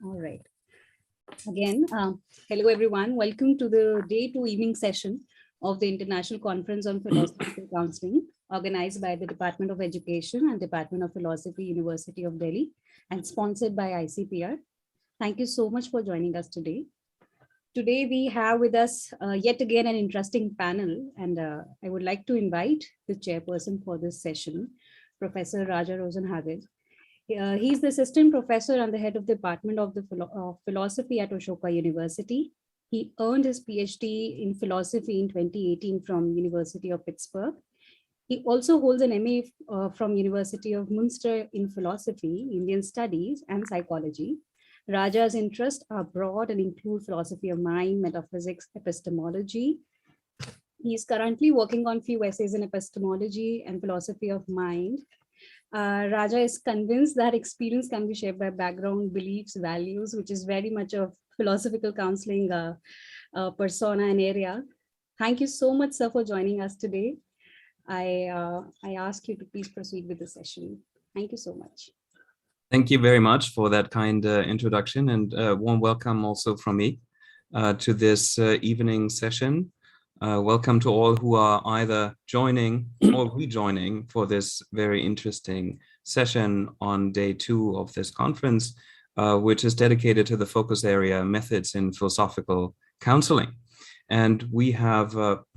All right. Again, hello everyone. Welcome to the day 2 evening session of the International Conference on Philosophical Counselling, organized by the Department of Education and Department of Philosophy, University of Delhi, and sponsored by ICPR. Thank you so much for joining us today. Today we have with us yet again an interesting panel, and I would like to invite the chairperson for this session, Professor Raja Rosenhagen. He's the assistant professor and the head of the Department of Philosophy at Ashoka University. He earned his Ph.D. in philosophy in 2018 from University of Pittsburgh. He also holds an MA from University of Munster in philosophy, Indian studies, and psychology. Raja's interests are broad and include philosophy of mind, metaphysics, epistemology. He is currently working on few essays in epistemology and philosophy of mind. Raja is convinced that experience can be shaped by background, beliefs, values, which is very much of philosophical counseling persona and area. Thank you so much, sir, for joining us today. I ask you to please proceed with the session. Thank you so much. Thank you very much for that kind introduction, and warm welcome also from me to this evening session. Welcome to all who are either joining or rejoining for this very interesting session on day 2 of this conference, which is dedicated to the focus area methods in philosophical counseling. And we have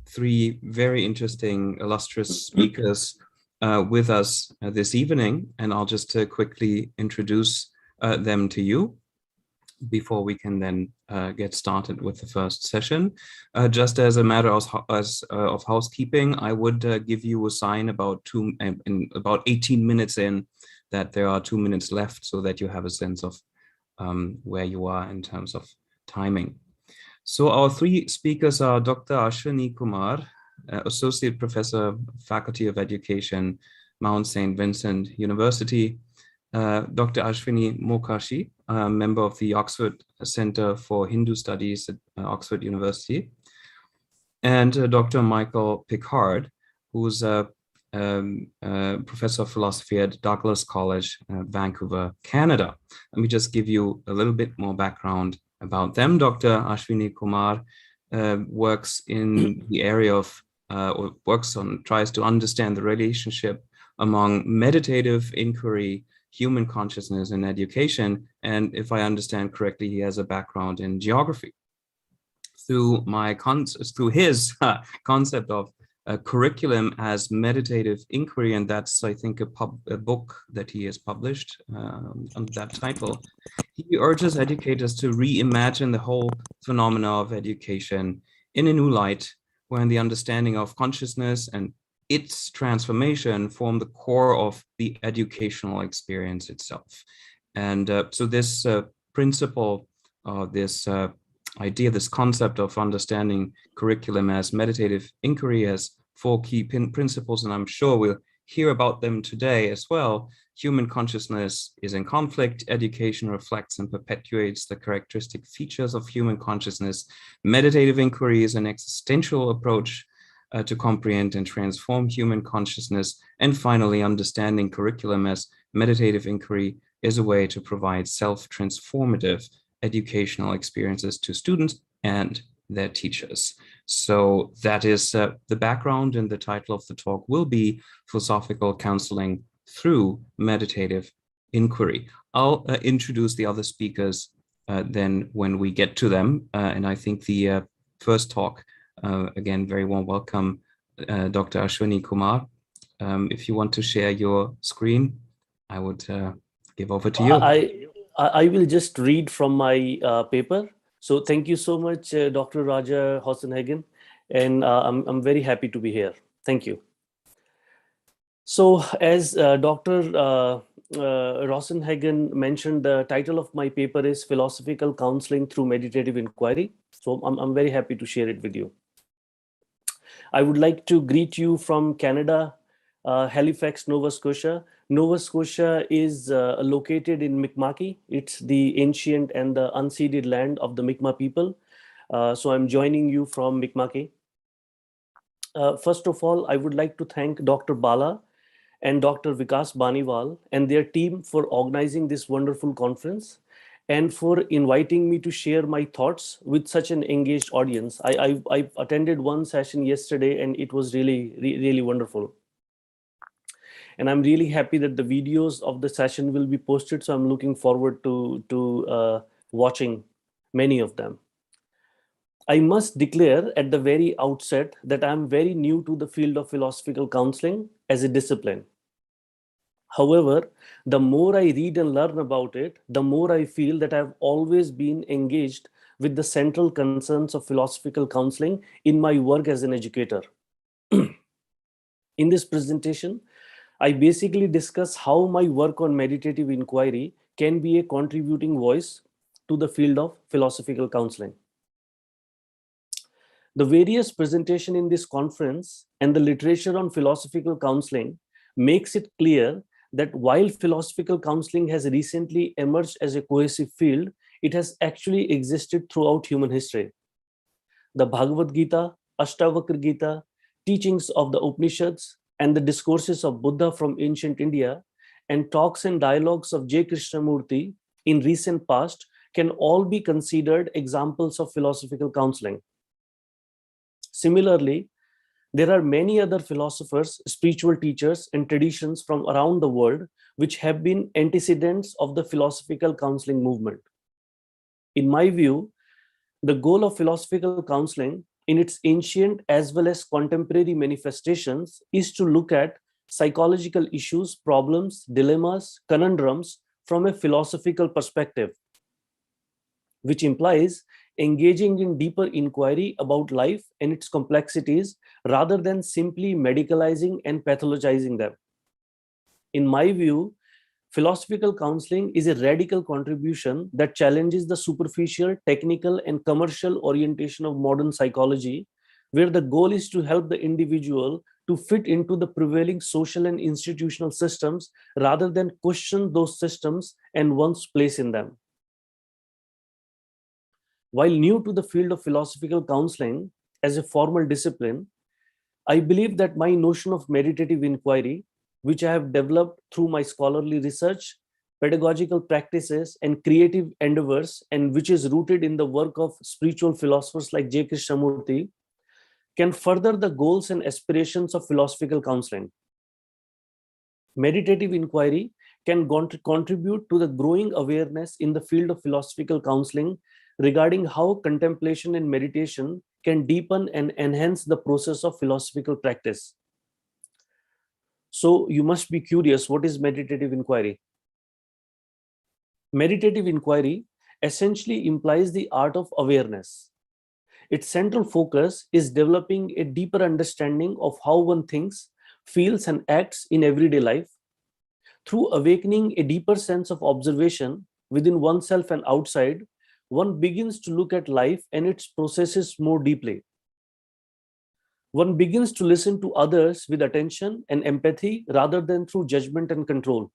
3 very interesting, illustrious speakers with us this evening, and I'll just quickly introduce them to you before we can then get started with the first session. Just as a matter of housekeeping, I would give you a sign about 18 minutes in that there are 2 minutes left, so that you have a sense of where you are in terms of timing. So our 3 speakers are Dr. Ashwani Kumar, Associate Professor, Faculty of Education, Mount St. Vincent University, Dr. Ashwini Mokashi, member of the Oxford Center for Hindu Studies at Oxford University, and Dr. Michael Picard, who's a professor of philosophy at Douglas College, Vancouver, Canada. Let me just give you a little bit more background about them. Dr. Ashwani Kumar works in the area of tries to understand the relationship among meditative inquiry, human consciousness, and education. And if I understand correctly, he has a background in geography. Through his concept of curriculum as meditative inquiry, and that's, I think, a book that he has published under that title, he urges educators to reimagine the whole phenomena of education in a new light, when the understanding of consciousness and its transformation form the core of the educational experience itself. And so this principle, this idea, this concept of understanding curriculum as meditative inquiry has 4 key principles, and I'm sure we'll hear about them today as well. Human consciousness is in conflict. Education reflects and perpetuates the characteristic features of human consciousness. Meditative inquiry is an existential approach to comprehend and transform human consciousness. And finally, understanding curriculum as meditative inquiry is a way to provide self-transformative educational experiences to students and their teachers. So that is the background, and the title of the talk will be Philosophical Counseling through Meditative Inquiry. I'll introduce the other speakers then when we get to them. And I think the first talk, again, very warm welcome, Dr. Ashwani Kumar. If you want to share your screen, I would give over to you. I will just read from my paper. So thank you so much, Dr. Raja Rosenhagen, and I'm very happy to be here. Thank you. So as Dr. Rosenhagen mentioned, the title of my paper is Philosophical Counselling through Meditative Inquiry. So I'm very happy to share it with you. I would like to greet you from Canada, Halifax, Nova Scotia. Nova Scotia is located in Mi'kmaq. It's the ancient and the unceded land of the Mi'kmaq people. So I'm joining you from Mi'kmaq. First of all, I would like to thank Dr. Bala and Dr. Vikas Baniwal and their team for organizing this wonderful conference. and for inviting me to share my thoughts with such an engaged audience. I attended one session yesterday and it was really wonderful. And I'm really happy that the videos of the session will be posted. So I'm looking forward to watching many of them. I must declare at the very outset that I'm very new to the field of philosophical counseling as a discipline. However, the more I read and learn about it, the more I feel that I've always been engaged with the central concerns of philosophical counseling in my work as an educator. In this presentation, I basically discuss how my work on meditative inquiry can be a contributing voice to the field of philosophical counseling. The various presentation in this conference and the literature on philosophical counseling makes it clear that while philosophical counseling has recently emerged as a cohesive field, it has actually existed throughout human history. The Bhagavad Gita, Ashtavakra Gita, teachings of the Upanishads, and the discourses of Buddha from ancient India, and talks and dialogues of J. Krishnamurti in recent past can all be considered examples of philosophical counseling. Similarly, there are many other philosophers, spiritual teachers, and traditions from around the world which have been antecedents of the philosophical counseling movement. In my view, the goal of philosophical counseling in its ancient as well as contemporary manifestations is to look at psychological issues, problems, dilemmas, conundrums from a philosophical perspective, which implies engaging in deeper inquiry about life and its complexities rather than simply medicalizing and pathologizing them. In my view, philosophical counseling is a radical contribution that challenges the superficial, technical, and commercial orientation of modern psychology, where the goal is to help the individual to fit into the prevailing social and institutional systems rather than question those systems and one's place in them. While new to the field of philosophical counseling as a formal discipline, I believe that my notion of meditative inquiry, which I have developed through my scholarly research, pedagogical practices, and creative endeavors, and which is rooted in the work of spiritual philosophers like J. Krishnamurti, can further the goals and aspirations of philosophical counseling. Meditative inquiry can contribute to the growing awareness in the field of philosophical counseling regarding how contemplation and meditation can deepen and enhance the process of philosophical practice. So you must be curious, what is meditative inquiry? Meditative inquiry essentially implies the art of awareness. Its central focus is developing a deeper understanding of how one thinks, feels, and acts in everyday life. Through awakening a deeper sense of observation within oneself and outside, one begins to look at life and its processes more deeply. One begins to listen to others with attention and empathy rather than through judgment and control.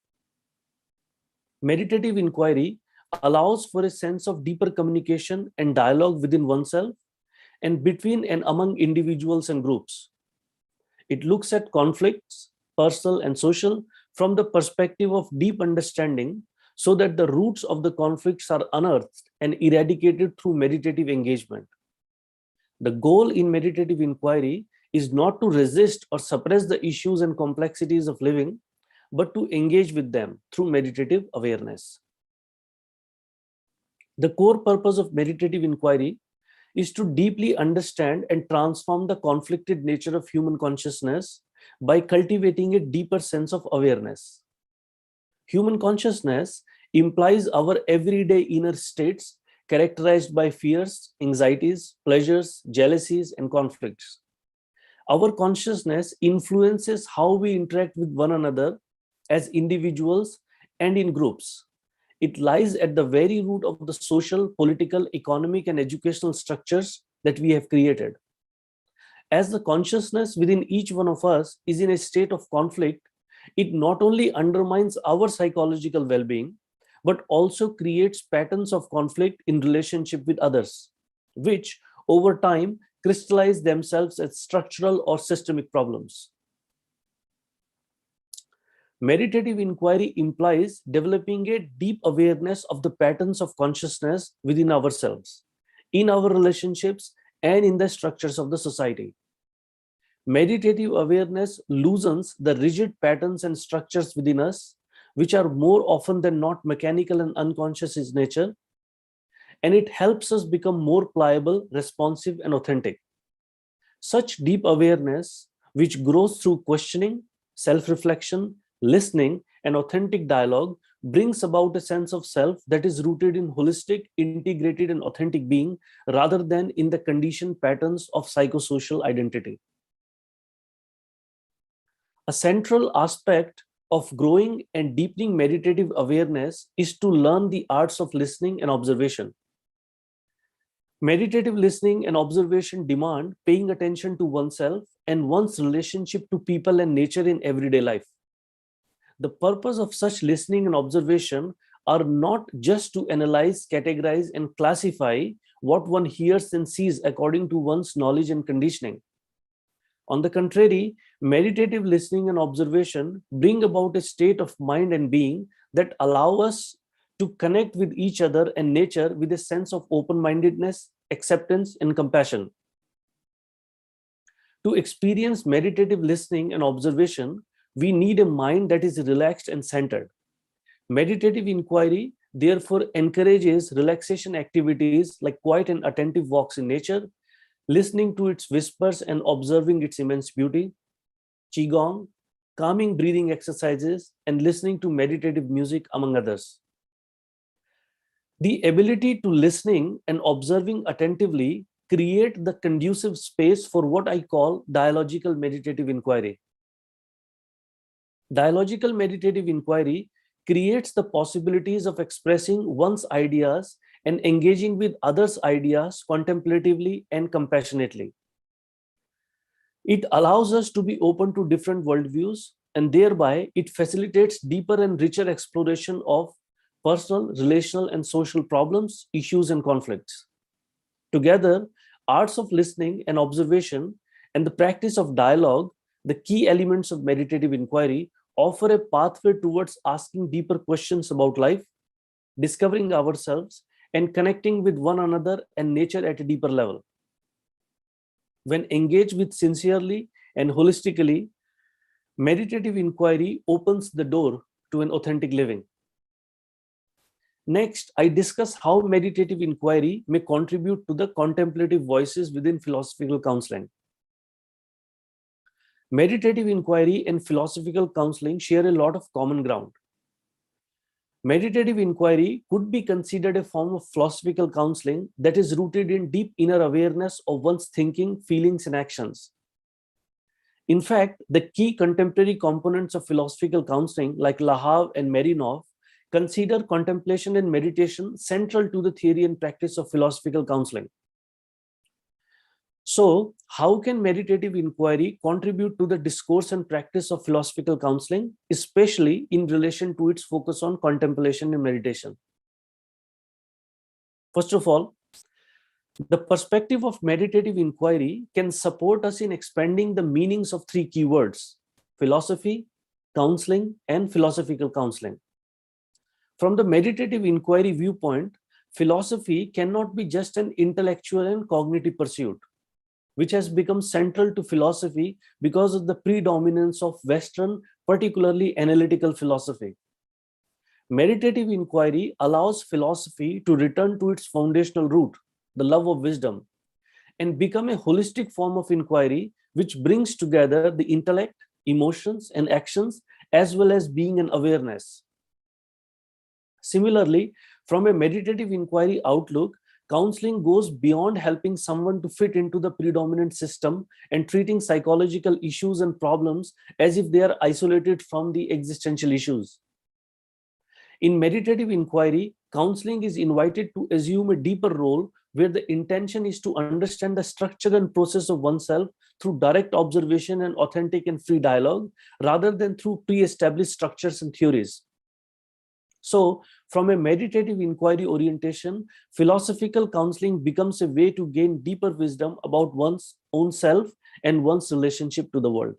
Meditative inquiry allows for a sense of deeper communication and dialogue within oneself and between and among individuals and groups. It looks at conflicts, personal and social, from the perspective of deep understanding so that the roots of the conflicts are unearthed and eradicated through meditative engagement. The goal in meditative inquiry is not to resist or suppress the issues and complexities of living, but to engage with them through meditative awareness. The core purpose of meditative inquiry is to deeply understand and transform the conflicted nature of human consciousness by cultivating a deeper sense of awareness. Human consciousness implies our everyday inner states characterized by fears, anxieties, pleasures, jealousies, and conflicts. Our consciousness influences how we interact with one another as individuals and in groups. It lies at the very root of the social, political, economic, and educational structures that we have created. As the consciousness within each one of us is in a state of conflict, it not only undermines our psychological well-being, but also creates patterns of conflict in relationship with others, which over time crystallize themselves as structural or systemic problems. Meditative inquiry implies developing a deep awareness of the patterns of consciousness within ourselves, in our relationships, and in the structures of the society. Meditative awareness loosens the rigid patterns and structures within us, which are more often than not mechanical and unconscious in nature, and it helps us become more pliable, responsive, and authentic. Such deep awareness, which grows through questioning, self-reflection, listening, and authentic dialogue, brings about a sense of self that is rooted in holistic, integrated, and authentic being, rather than in the conditioned patterns of psychosocial identity. A central aspect of growing and deepening meditative awareness is to learn the arts of listening and observation. Meditative listening and observation demand paying attention to oneself and one's relationship to people and nature in everyday life. The purpose of such listening and observation are not just to analyze, categorize, and classify what one hears and sees according to one's knowledge and conditioning. On the contrary, meditative listening and observation bring about a state of mind and being that allow us to connect with each other and nature with a sense of open-mindedness, acceptance, and compassion. To experience meditative listening and observation, we need a mind that is relaxed and centered. Meditative inquiry therefore encourages relaxation activities like quiet and attentive walks in nature, listening to its whispers and observing its immense beauty, qigong, calming breathing exercises, and listening to meditative music, among others. The ability to listening and observing attentively create the conducive space for what I call dialogical meditative inquiry. Dialogical meditative inquiry creates the possibilities of expressing one's ideas and engaging with others' ideas contemplatively and compassionately. It allows us to be open to different worldviews, and thereby it facilitates deeper and richer exploration of personal, relational, and social problems, issues, and conflicts. Together, arts of listening and observation and the practice of dialogue, the key elements of meditative inquiry, offer a pathway towards asking deeper questions about life, discovering ourselves, and connecting with one another and nature at a deeper level. When engaged with sincerely and holistically, meditative inquiry opens the door to an authentic living. Next, I discuss how meditative inquiry may contribute to the contemplative voices within philosophical counseling. Meditative inquiry and philosophical counseling share a lot of common ground. Meditative inquiry could be considered a form of philosophical counseling that is rooted in deep inner awareness of one's thinking, feelings, and actions. In fact, the key contemporary components of philosophical counseling, like Lahav and Marinov, consider contemplation and meditation central to the theory and practice of philosophical counseling. So, how can meditative inquiry contribute to the discourse and practice of philosophical counseling, especially in relation to its focus on contemplation and meditation? First of all, the perspective of meditative inquiry can support us in expanding the meanings of three keywords: philosophy, counseling, and philosophical counseling. From the meditative inquiry viewpoint, philosophy cannot be just an intellectual and cognitive pursuit, which has become central to philosophy because of the predominance of Western, particularly analytical philosophy. Meditative inquiry allows philosophy to return to its foundational root, the love of wisdom, and become a holistic form of inquiry which brings together the intellect, emotions, and actions, as well as being and awareness. Similarly, from a meditative inquiry outlook, counseling goes beyond helping someone to fit into the predominant system and treating psychological issues and problems as if they are isolated from the existential issues. In meditative inquiry, counseling is invited to assume a deeper role where the intention is to understand the structure and process of oneself through direct observation and authentic and free dialogue, rather than through pre-established structures and theories. So, from a meditative inquiry orientation, philosophical counseling becomes a way to gain deeper wisdom about one's own self and one's relationship to the world.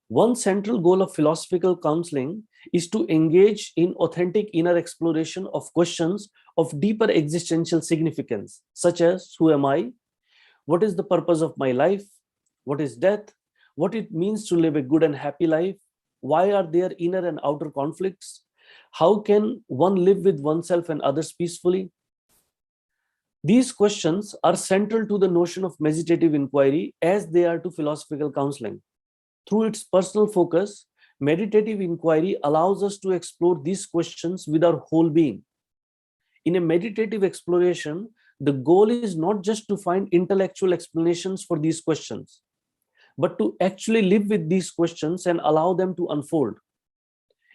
One central goal of philosophical counseling is to engage in authentic inner exploration of questions of deeper existential significance, such as who am I? What is the purpose of my life? What is death? What it means to live a good and happy life? Why are there inner and outer conflicts? How can one live with oneself and others peacefully? These questions are central to the notion of meditative inquiry as they are to philosophical counseling. Through its personal focus, meditative inquiry allows us to explore these questions with our whole being. In a meditative exploration, the goal is not just to find intellectual explanations for these questions, but to actually live with these questions and allow them to unfold.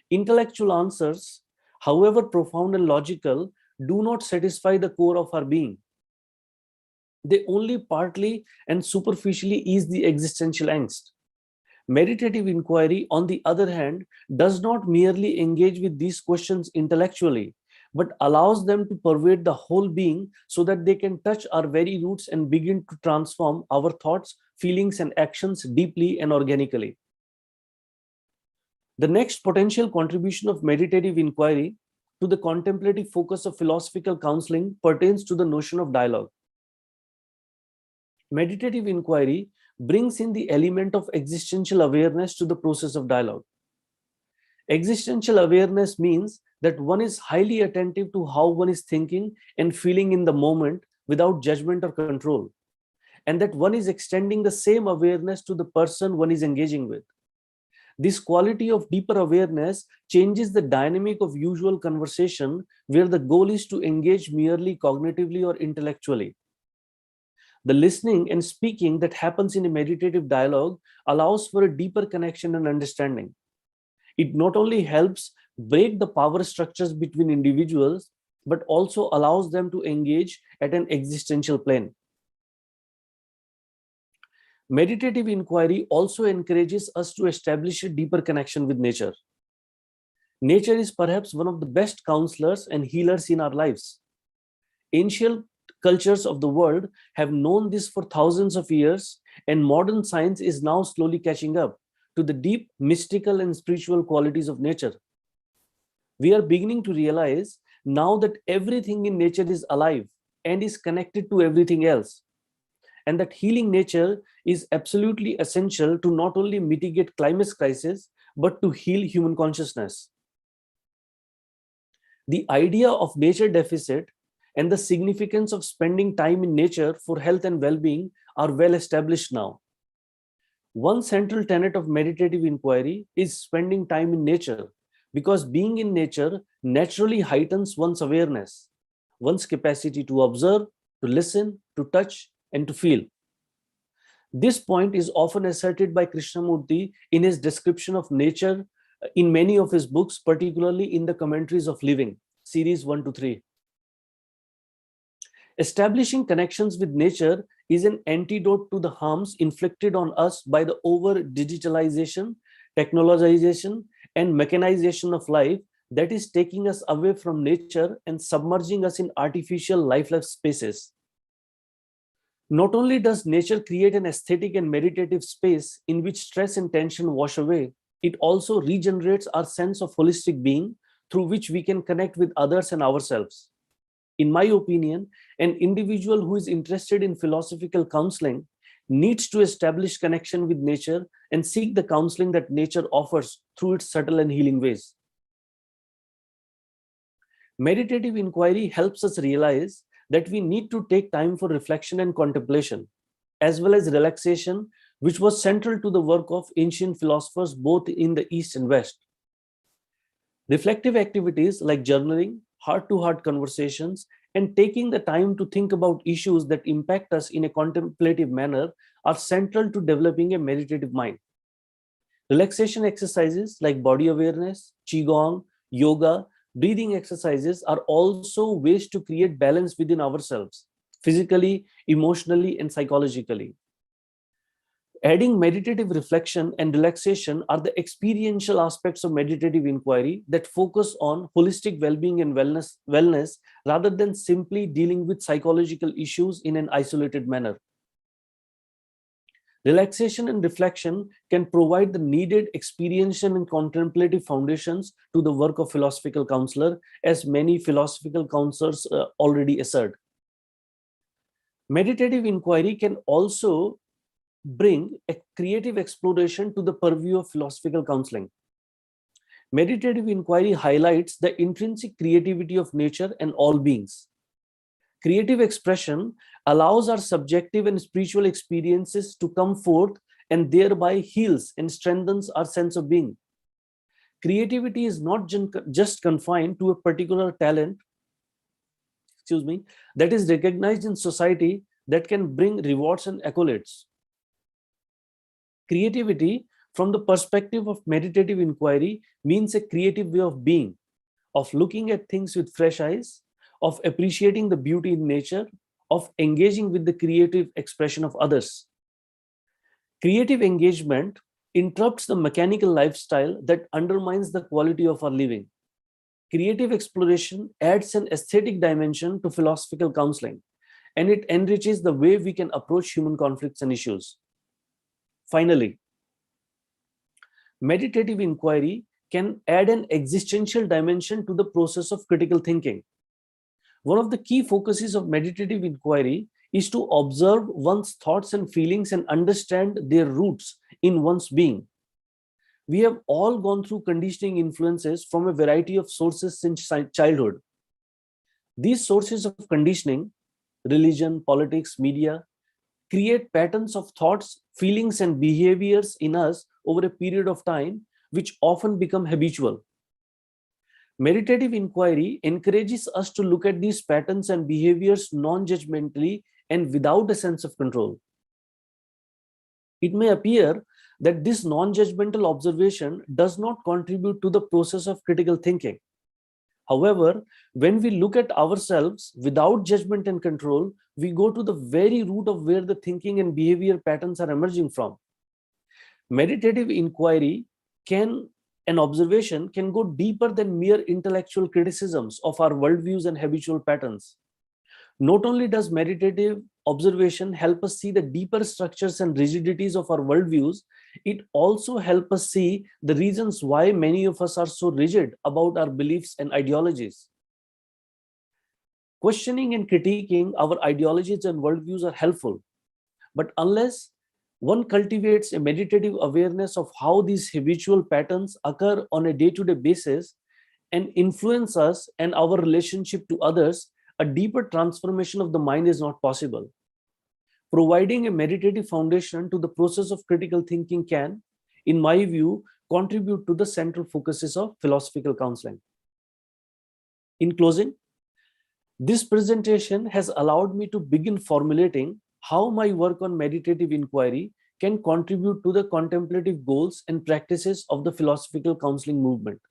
Intellectual answers, however profound and logical, do not satisfy the core of our being. They only partly and superficially ease the existential angst. Meditative inquiry, on the other hand, does not merely engage with these questions intellectually, but allows them to pervade the whole being so that they can touch our very roots and begin to transform our thoughts, feelings, and actions deeply and organically. The next potential contribution of meditative inquiry to the contemplative focus of philosophical counseling pertains to the notion of dialogue. Meditative inquiry brings in the element of existential awareness to the process of dialogue. Existential awareness means that one is highly attentive to how one is thinking and feeling in the moment without judgment or control, and that one is extending the same awareness to the person one is engaging with. This quality of deeper awareness changes the dynamic of usual conversation, where the goal is to engage merely cognitively or intellectually. The listening and speaking that happens in a meditative dialogue allows for a deeper connection and understanding. It not only helps break the power structures between individuals, but also allows them to engage at an existential plane. Meditative inquiry also encourages us to establish a deeper connection with nature. Nature is perhaps one of the best counselors and healers in our lives. Ancient cultures of the world have known this for thousands of years, and modern science is now slowly catching up to the deep mystical and spiritual qualities of nature. We are beginning to realize now that everything in nature is alive and is connected to everything else, and that healing nature is absolutely essential to not only mitigate climate crisis, but to heal human consciousness. The idea of nature deficit and the significance of spending time in nature for health and well-being are well established now. One central tenet of meditative inquiry is spending time in nature, because being in nature naturally heightens one's awareness, one's capacity to observe, to listen, to touch, and to feel. This point is often asserted by Krishnamurti in his description of nature in many of his books, particularly in the Commentaries of Living, series 1 to 3. Establishing connections with nature is an antidote to the harms inflicted on us by the over-digitalization, technologization, and mechanization of life that is taking us away from nature and submerging us in artificial lifeless spaces. Not only does nature create an aesthetic and meditative space in which stress and tension wash away, it also regenerates our sense of holistic being through which we can connect with others and ourselves. In my opinion, an individual who is interested in philosophical counseling needs to establish connection with nature and seek the counseling that nature offers through its subtle and healing ways. Meditative inquiry helps us realize that we need to take time for reflection and contemplation, as well as relaxation, which was central to the work of ancient philosophers both in the East and West. Reflective activities like journaling, heart-to-heart conversations, and taking the time to think about issues that impact us in a contemplative manner are central to developing a meditative mind. Relaxation exercises like body awareness, qigong, yoga, breathing exercises are also ways to create balance within ourselves, physically, emotionally, and psychologically. Adding meditative reflection and relaxation are the experiential aspects of meditative inquiry that focus on holistic well-being and wellness rather than simply dealing with psychological issues in an isolated manner. Relaxation and reflection can provide the needed experiential and contemplative foundations to the work of philosophical counselor, as many philosophical counselors already assert. Meditative inquiry can also bring a creative exploration to the purview of philosophical counseling. Meditative inquiry highlights the intrinsic creativity of nature and all beings. Creative expression allows our subjective and spiritual experiences to come forth and thereby heals and strengthens our sense of being. Creativity is not just confined to a particular talent, that is recognized in society that can bring rewards and accolades. Creativity, from the perspective of meditative inquiry, means a creative way of being, of looking at things with fresh eyes, of appreciating the beauty in nature, of engaging with the creative expression of others. Creative engagement interrupts the mechanical lifestyle that undermines the quality of our living. Creative exploration adds an aesthetic dimension to philosophical counseling, and it enriches the way we can approach human conflicts and issues. Finally, meditative inquiry can add an existential dimension to the process of critical thinking. One of the key focuses of meditative inquiry is to observe one's thoughts and feelings and understand their roots in one's being. We have all gone through conditioning influences from a variety of sources since childhood. These sources of conditioning, religion, politics, media, create patterns of thoughts, feelings, and behaviors in us over a period of time, which often become habitual. Meditative inquiry encourages us to look at these patterns and behaviors non-judgmentally and without a sense of control. It may appear that this non-judgmental observation does not contribute to the process of critical thinking. However, when we look at ourselves without judgment and control, we go to the very root of where the thinking and behavior patterns are emerging from. Meditative inquiry and observation can go deeper than mere intellectual criticisms of our worldviews and habitual patterns. Not only does meditative observation help us see the deeper structures and rigidities of our worldviews, it also helps us see the reasons why many of us are so rigid about our beliefs and ideologies. Questioning and critiquing our ideologies and worldviews are helpful, but unless one cultivates a meditative awareness of how these habitual patterns occur on a day-to-day basis and influence us and our relationship to others, a deeper transformation of the mind is not possible. Providing a meditative foundation to the process of critical thinking can, in my view, contribute to the central focuses of philosophical counseling. In closing, this presentation has allowed me to begin formulating how my work on meditative inquiry can contribute to the contemplative goals and practices of the philosophical counseling movement.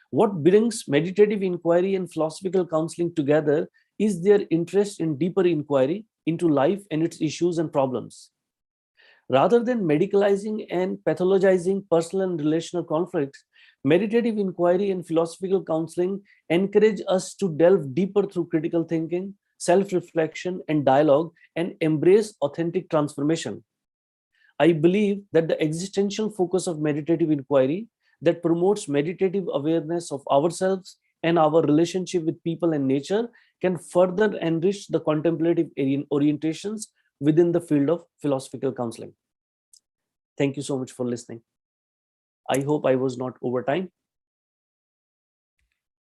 What brings meditative inquiry and philosophical counseling together is their interest in deeper inquiry into life and its issues and problems. Rather than medicalizing and pathologizing personal and relational conflicts, meditative inquiry and philosophical counseling encourage us to delve deeper through critical thinking, self-reflection, and dialogue, and embrace authentic transformation. I believe that the existential focus of meditative inquiry that promotes meditative awareness of ourselves and our relationship with people and nature can further enrich the contemplative orientations within the field of philosophical counseling. Thank you so much for listening. I hope I was not over time.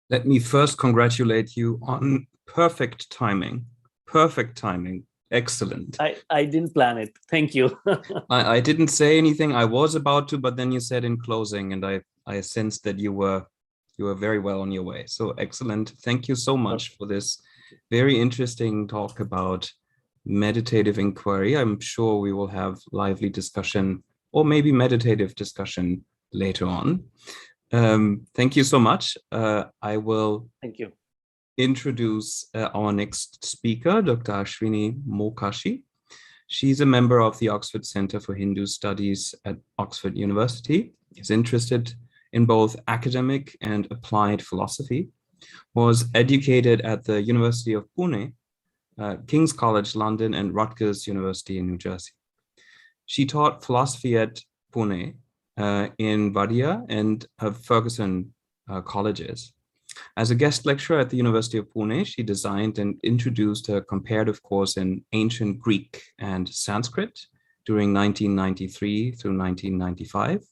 Let me first congratulate you on perfect timing. Perfect timing. Excellent. I didn't plan it. Thank you. I didn't say anything. I was about to, but then you said in closing, and I sensed that you were very well on your way. So excellent. Thank you so much for this very interesting talk about meditative inquiry. I'm sure we will have lively discussion or maybe meditative discussion later on. Thank you so much. I will introduce our next speaker, Dr. Ashwini Mokashi. She's a member of the Oxford Center for Hindu Studies at Oxford University. Is interested in both academic and applied philosophy. Was educated at the University of Pune, King's College London, and Rutgers University in New Jersey. She taught philosophy at Pune, in Vadia and Ferguson colleges. As a guest lecturer at the University of Pune, she designed and introduced a comparative course in ancient Greek and Sanskrit during 1993 through 1995.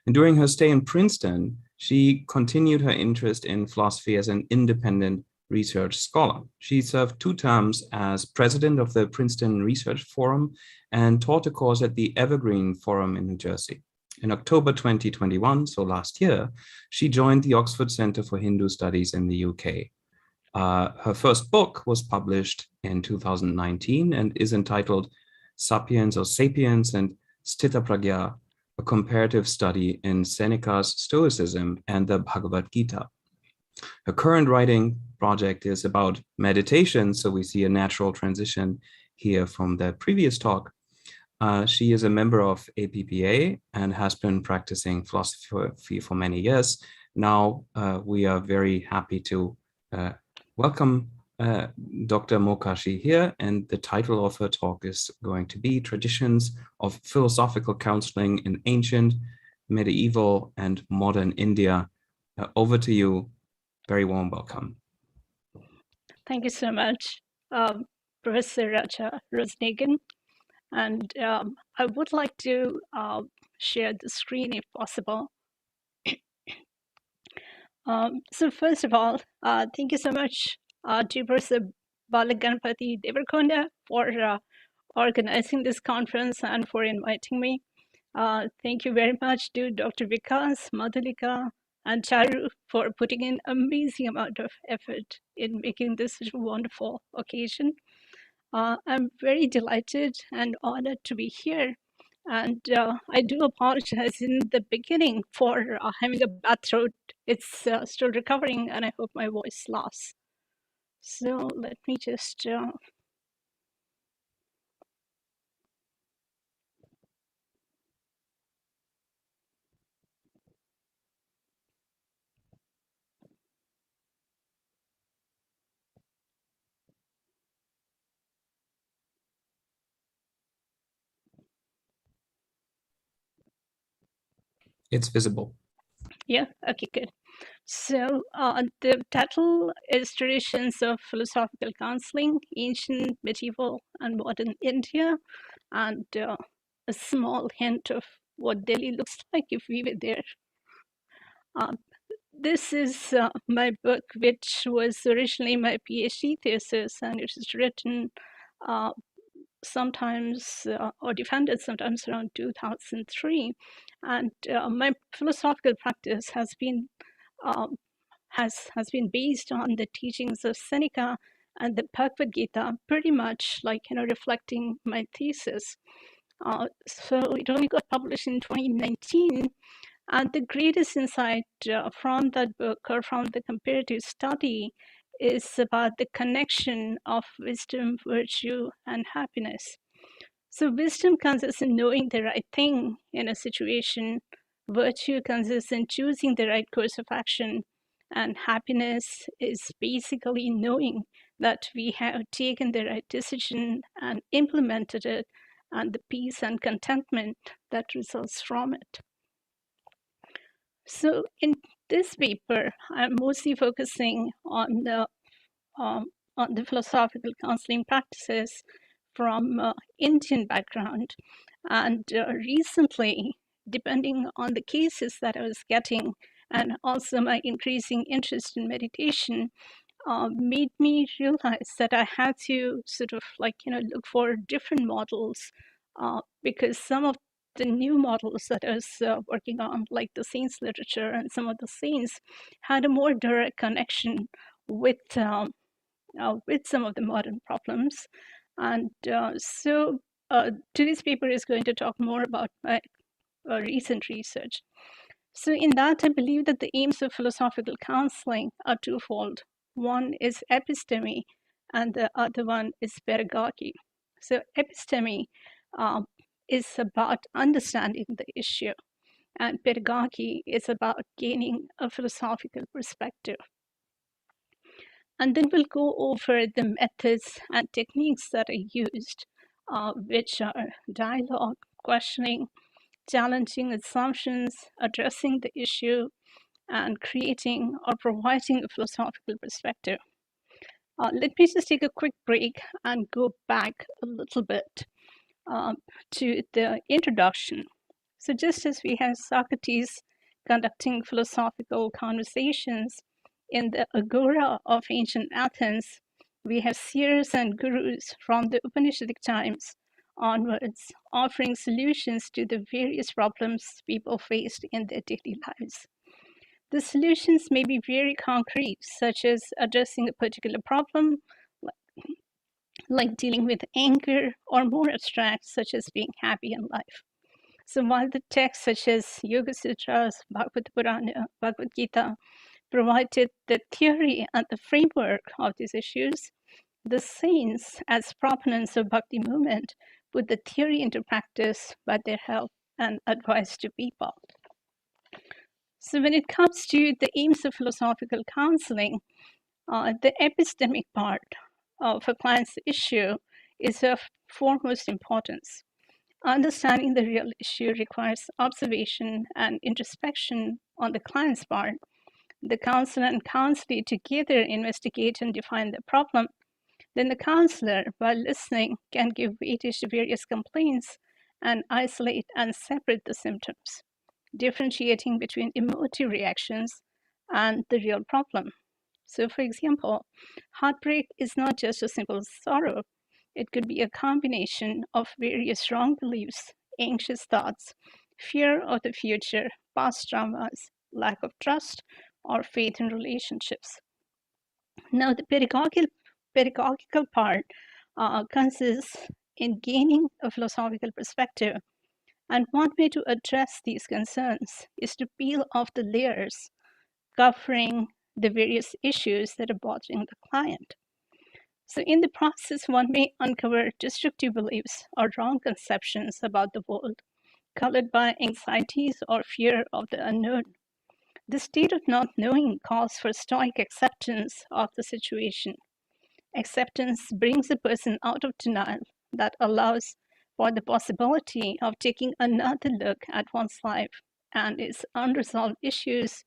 And during her stay in Princeton, she continued her interest in philosophy as an independent research scholar. She served 2 terms as president of the Princeton Research Forum and taught a course at the Evergreen Forum in New Jersey. In October 2021, so last year, she joined the Oxford Center for Hindu Studies in the UK. Her first book was published in 2019 and is entitled Sapiens or Sapiens and Sthita Pragya, a comparative study in Seneca's Stoicism and the Bhagavad Gita. Her current writing project is about meditation, so we see a natural transition here from the previous talk. She is a member of APPA and has been practicing philosophy for many years. Now we are very happy to welcome Dr. Mokashi here, and the title of her talk is going to be Traditions of Philosophical Counselling in Ancient, Medieval, and Modern India. Over to you. Very warm welcome. Thank you so much, Professor Rosenhagen. And I would like to share the screen if possible. So first of all, thank you so much to Professor Balaganapati Devarkonda for organizing this conference and for inviting me. Thank you very much to Dr. Vikas, Madhulika, and Charu for putting in amazing amount of effort in making this such a wonderful occasion. I'm very delighted and honored to be here. And I do apologize in the beginning for having a bad throat. It's still recovering, and I hope my voice lasts. So let me just... It's visible. Yeah, okay, good. So the title is Traditions of Philosophical Counselling, Ancient, Medieval, and Modern India, and a small hint of what Delhi looks like if we were there. This is my book, which was originally my PhD thesis, and it was written sometimes or defended sometimes around 2003. And my philosophical practice has been based on the teachings of Seneca and the Bhagavad Gita, pretty much like reflecting my thesis. So it only got published in 2019. And the greatest insight from that book or from the comparative study is about the connection of wisdom, virtue, and happiness. So wisdom consists in knowing the right thing in a situation. Virtue consists in choosing the right course of action. And happiness is basically knowing that we have taken the right decision and implemented it, and the peace and contentment that results from it. So in this paper, I'm mostly focusing on the philosophical counseling practices from Indian background. And recently, depending on the cases that I was getting, and also my increasing interest in meditation, made me realize that I had to sort of look for different models, because some of the new models that I was working on, like the saints literature and some of the saints, had a more direct connection with some of the modern problems. And so today's paper is going to talk more about my recent research. So in that, I believe that the aims of philosophical counseling are twofold. One is episteme, and the other one is pedagogy. So episteme is about understanding the issue, and pedagogy is about gaining a philosophical perspective. And then we'll go over the methods and techniques that are used, which are dialogue, questioning, challenging assumptions, addressing the issue, and creating or providing a philosophical perspective. Let me just take a quick break and go back a little bit to the introduction. So just as we have Socrates conducting philosophical conversations in the agora of ancient Athens, we have seers and gurus from the Upanishadic times onwards offering solutions to the various problems people faced in their daily lives. The solutions may be very concrete, such as addressing a particular problem, like dealing with anger, or more abstract, such as being happy in life. So while the texts such as Yoga Sutras, Bhagavad Purana, Bhagavad Gita provided the theory and the framework of these issues, the saints, as proponents of Bhakti movement, put the theory into practice by their help and advice to people. So when it comes to the aims of philosophical counseling, the epistemic part of a client's issue is of foremost importance. Understanding the real issue requires observation and introspection on the client's part. The counselor and counselee together investigate and define the problem. Then the counselor, while listening, can give weightage to various complaints and isolate and separate the symptoms, differentiating between emotive reactions and the real problem. So for example, heartbreak is not just a simple sorrow. It could be a combination of various wrong beliefs, anxious thoughts, fear of the future, past traumas, lack of trust, or faith in relationships. Now, the pedagogical part consists in gaining a philosophical perspective. And one way to address these concerns is to peel off the layers covering the various issues that are bothering the client. So in the process, one may uncover destructive beliefs or wrong conceptions about the world, colored by anxieties or fear of the unknown. The state of not knowing calls for stoic acceptance of the situation. Acceptance brings a person out of denial that allows for the possibility of taking another look at one's life and its unresolved issues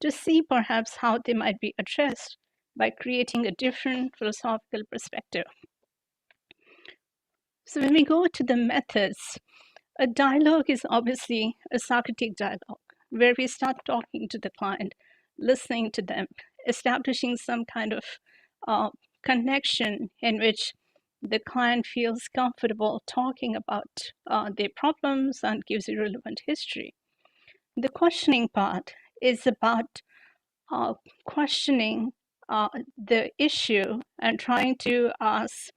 to see perhaps how they might be addressed by creating a different philosophical perspective. So when we go to the methods, a dialogue is obviously a Socratic dialogue, where we start talking to the client, listening to them, establishing some kind of connection in which the client feels comfortable talking about their problems and gives a relevant history. The questioning part is about questioning the issue and trying to ask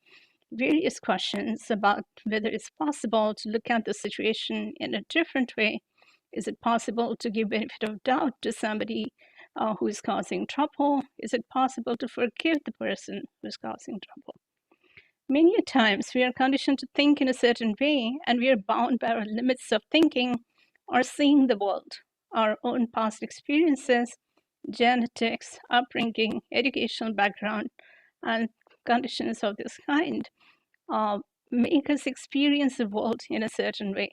various questions about whether it's possible to look at the situation in a different way. Is it possible to give benefit of doubt to somebody who is causing trouble? Is it possible to forgive the person who is causing trouble? Many times we are conditioned to think in a certain way, and we are bound by our limits of thinking or seeing the world. Our own past experiences, genetics, upbringing, educational background, and conditions of this kind make us experience the world in a certain way.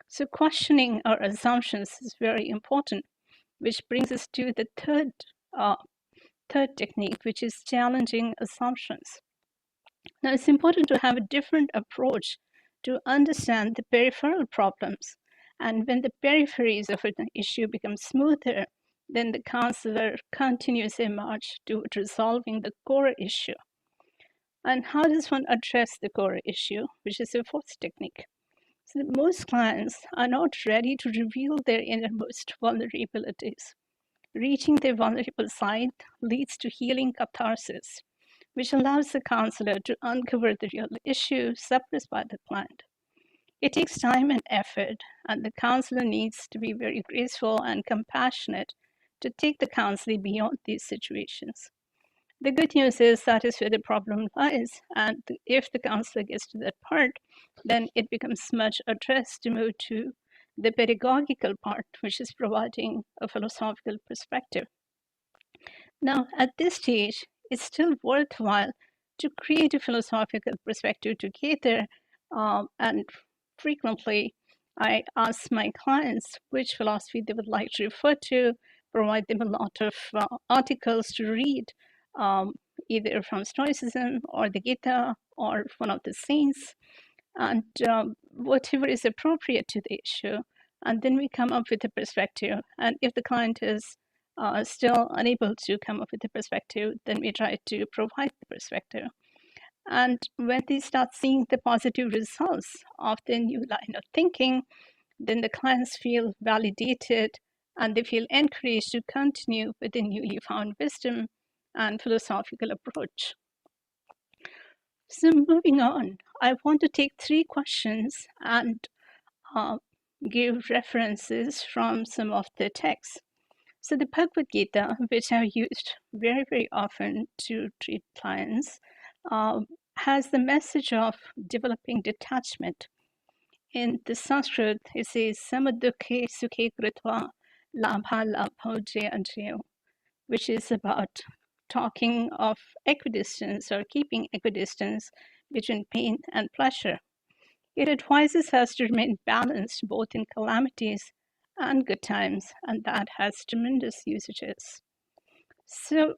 So questioning our assumptions is very important, which brings us to the third technique, which is challenging assumptions. Now, it's important to have a different approach to understand the peripheral problems. And when the peripheries of an issue become smoother, then the counselor continues their march toward resolving the core issue. And how does one address the core issue, which is the fourth technique? So most clients are not ready to reveal their innermost vulnerabilities. Reaching their vulnerable side leads to healing catharsis, which allows the counselor to uncover the real issue suppressed by the client. It takes time and effort, and the counselor needs to be very graceful and compassionate to take the counseling beyond these situations. The good news is that is where the problem lies, and if the counselor gets to that part, then it becomes much addressed to move to the pedagogical part, which is providing a philosophical perspective. Now, at this stage, it's still worthwhile to create a philosophical perspective together, and frequently I ask my clients which philosophy they would like to refer to, provide them a lot of articles to read, either from Stoicism or the Gita or one of the saints, and whatever is appropriate to the issue. And then we come up with a perspective. And if the client is still unable to come up with a perspective, then we try to provide the perspective. And when they start seeing the positive results of the new line of thinking, then the clients feel validated and they feel encouraged to continue with the newly found wisdom and philosophical approach. So moving on, I want to take 3 questions and give references from some of the texts. So the Bhagavad Gita, which I've used very, very often to treat clients, has the message of developing detachment. In the Sanskrit, it says, Samadukhe sukhe kritva labha labho jaya, which is about talking of equidistance or keeping equidistance between pain and pleasure. It advises us to remain balanced both in calamities and good times, and that has tremendous usages. So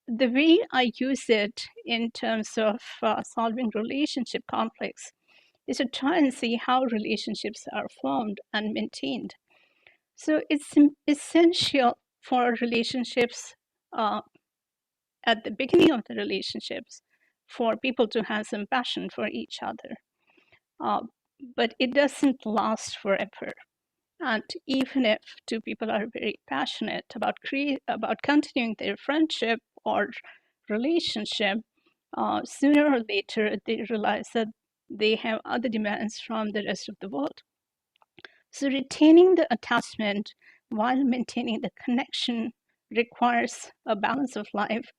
the way I use it in terms of solving relationship conflicts is to try and see how relationships are formed and maintained. So it's essential for relationships at the beginning of the relationships for people to have some passion for each other. But it doesn't last forever. And even if 2 people are very passionate about continuing their friendship or relationship, sooner or later they realize that they have other demands from the rest of the world. So retaining the attachment while maintaining the connection requires a balance of life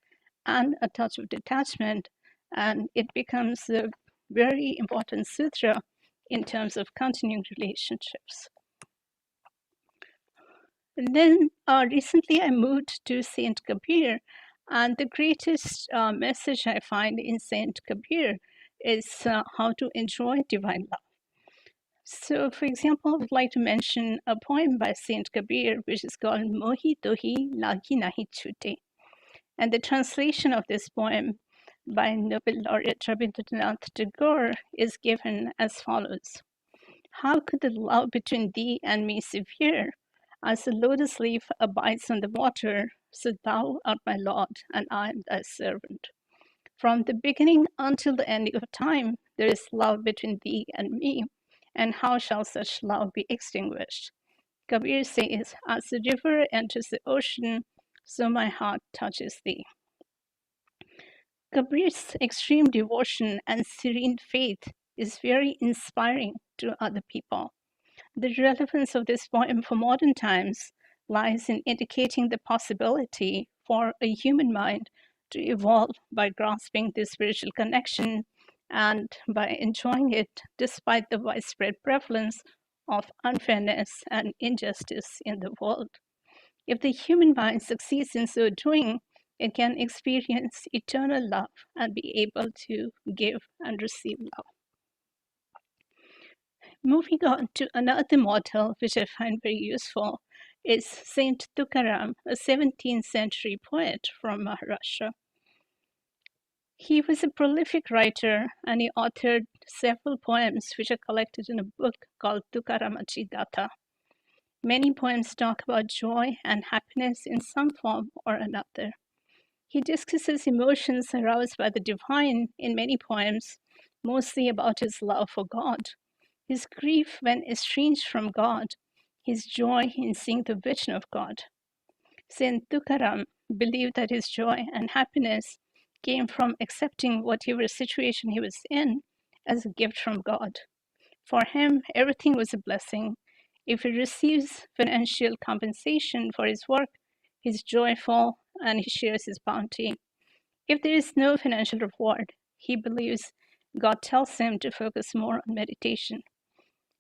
and a touch of detachment, and it becomes a very important sutra in terms of continuing relationships. And then recently I moved to Saint Kabir, and the greatest message I find in Saint Kabir is how to enjoy divine love. So, for example, I would like to mention a poem by Saint Kabir, which is called Mohi Tohi Lagi Nahi Chute. And the translation of this poem by Nobel laureate Rabindranath Tagore is given as follows. How could the love between thee and me sever? As the lotus leaf abides on the water, so thou art my Lord, and I am thy servant. From the beginning until the ending of time, there is love between thee and me, and how shall such love be extinguished? Kabir says, as the river enters the ocean, so my heart touches thee. Kabir's extreme devotion and serene faith is very inspiring to other people. The relevance of this poem for modern times lies in indicating the possibility for a human mind to evolve by grasping this spiritual connection and by enjoying it despite the widespread prevalence of unfairness and injustice in the world. If the human mind succeeds in so doing, it can experience eternal love and be able to give and receive love. Moving on to another model, which I find very useful, is Saint Tukaram, a 17th century poet from Maharashtra. He was a prolific writer, and he authored several poems which are collected in a book called Tukaramachi Gatha. Many poems talk about joy and happiness in some form or another. He discusses emotions aroused by the divine in many poems, mostly about his love for God, his grief when estranged from God, his joy in seeing the vision of God. Saint Tukaram believed that his joy and happiness came from accepting whatever situation he was in as a gift from God. For him, everything was a blessing. If he receives financial compensation for his work, he's joyful and he shares his bounty. If there is no financial reward, he believes God tells him to focus more on meditation.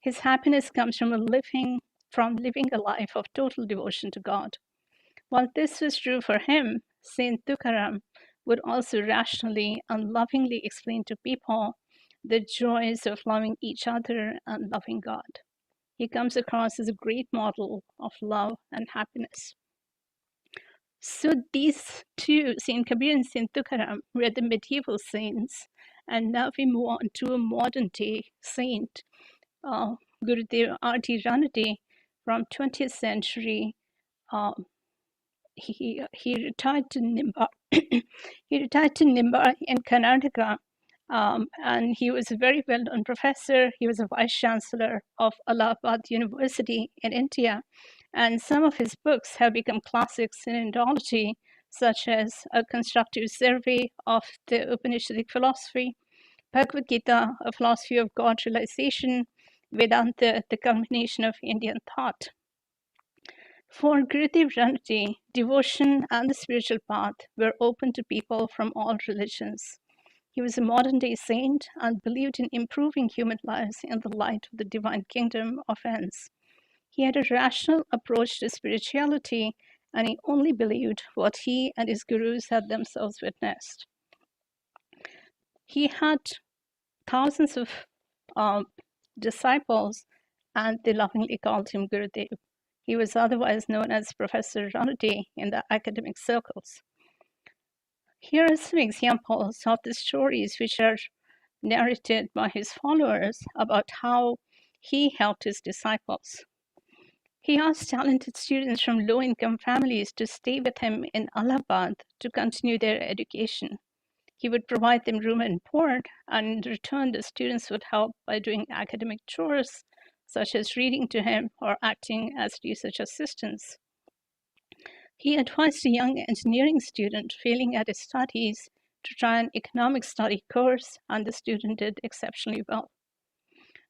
His happiness comes from living a life of total devotion to God. While this was true for him, Saint Tukaram would also rationally and lovingly explain to people the joys of loving each other and loving God. he comes across as a great model of love and happiness. So these two, Saint Kabir and Saint Tukaram, were the medieval saints. And now we move on to a modern day saint, Gurudev R.T. Ranade from 20th century. He retired to Nimba. He retired to Nimba in Karnataka, and he was a very well-known professor. He was a vice chancellor of Allahabad University in India, and some of his books have become classics in Indology, such as A Constructive Survey of the Upanishadic Philosophy, Bhagavad Gita, A Philosophy of God Realization, Vedanta, the culmination of Indian thought. For Gurudev Ranade, devotion and the spiritual path were open to people from all religions. He was a modern-day saint and believed in improving human lives in the light of the divine kingdom of ends. He had a rational approach to spirituality, and he only believed what he and his gurus had themselves witnessed. He had thousands of disciples, and they lovingly called him Gurudev. He was otherwise known as Professor Ranade in the academic circles. Here are some examples of the stories which are narrated by his followers about how he helped his disciples. He asked talented students from low-income families to stay with him in Allahabad to continue their education. He would provide them room and board, and in return, the students would help by doing academic chores, such as reading to him or acting as research assistants. He advised a young engineering student failing at his studies to try an economic study course, and the student did exceptionally well.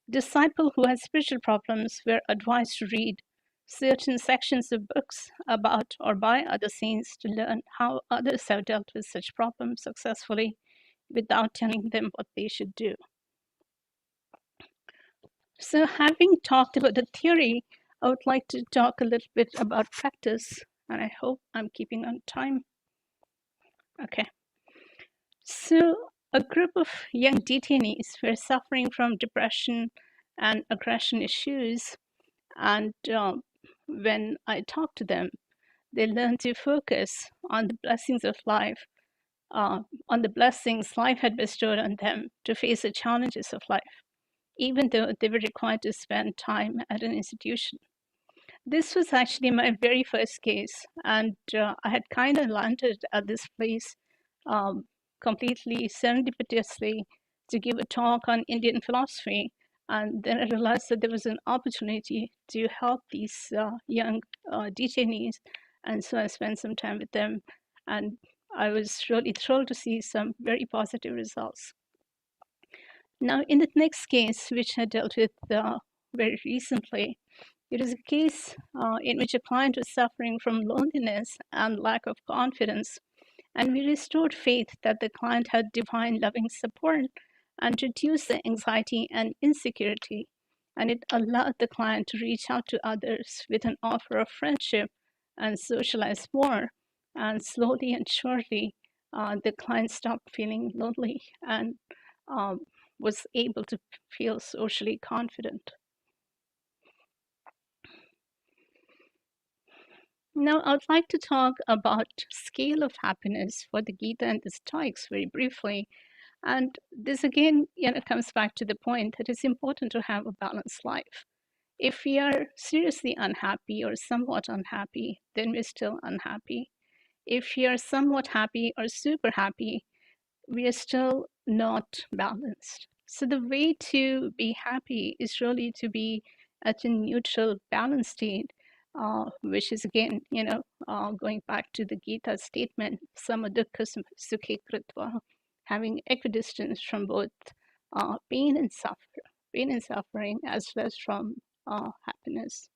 Disciples who had spiritual problems were advised to read certain sections of books about or by other saints to learn how others have dealt with such problems successfully without telling them what they should do. So having talked about the theory, I would like to talk a little bit about practice, and I hope I'm keeping on time. Okay. So a group of young detainees were suffering from depression and aggression issues, and when I talked to them, they learned to focus on the blessings of life, on the blessings life had bestowed on them to face the challenges of life, even though they were required to spend time at an institution. This was actually my very first case, and I had kind of landed at this place completely serendipitously to give a talk on Indian philosophy. And then I realized that there was an opportunity to help these young detainees. And so I spent some time with them, and I was really thrilled to see some very positive results. Now, in the next case, which I dealt with very recently, it is a case in which a client was suffering from loneliness and lack of confidence, and we restored faith that the client had divine loving support and reduced the anxiety and insecurity, and it allowed the client to reach out to others with an offer of friendship and socialize more, and slowly and surely the client stopped feeling lonely and was able to feel socially confident. Now, I would like to talk about scale of happiness for the Gita and the Stoics very briefly. And this again, comes back to the point that it's important to have a balanced life. If we are seriously unhappy or somewhat unhappy, then we're still unhappy. If we are somewhat happy or super happy, we are still not balanced. So the way to be happy is really to be at a neutral, balanced state, which is again, going back to the Gita statement, samadukha sukhe kritva, having equidistance from both pain and suffering, as well as from happiness.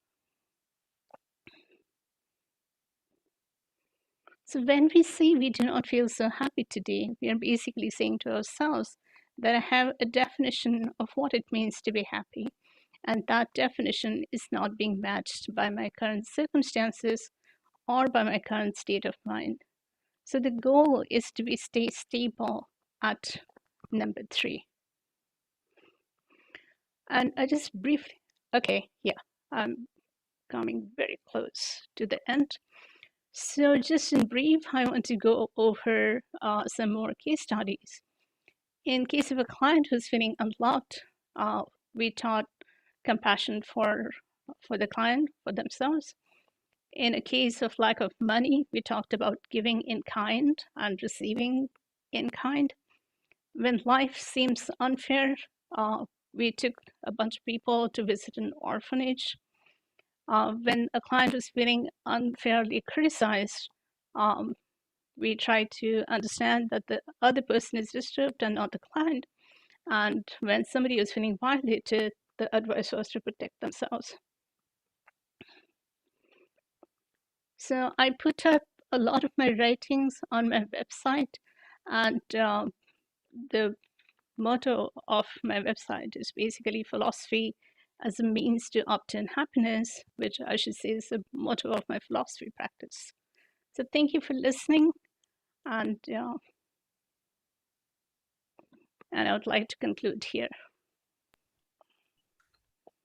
So when we say we do not feel so happy today, we are basically saying to ourselves that I have a definition of what it means to be happy, and that definition is not being matched by my current circumstances or by my current state of mind. So the goal is to stay stable at number 3. And I just briefly, Okay, yeah, I'm coming very close to the end. So just in brief, I want to go over some more case studies. In case of a client who's feeling unloved, we taught compassion for the client, for themselves. In a case of lack of money, we talked about giving in kind and receiving in kind. When life seems unfair, we took a bunch of people to visit an orphanage. When a client was feeling unfairly criticized, we try to understand that the other person is disturbed and not the client. And when somebody is feeling violated, the advice was to protect themselves. So I put up a lot of my writings on my website, and the motto of my website is basically philosophy as a means to obtain happiness, which I should say is the motto of my philosophy practice. So thank you for listening, and I would like to conclude here.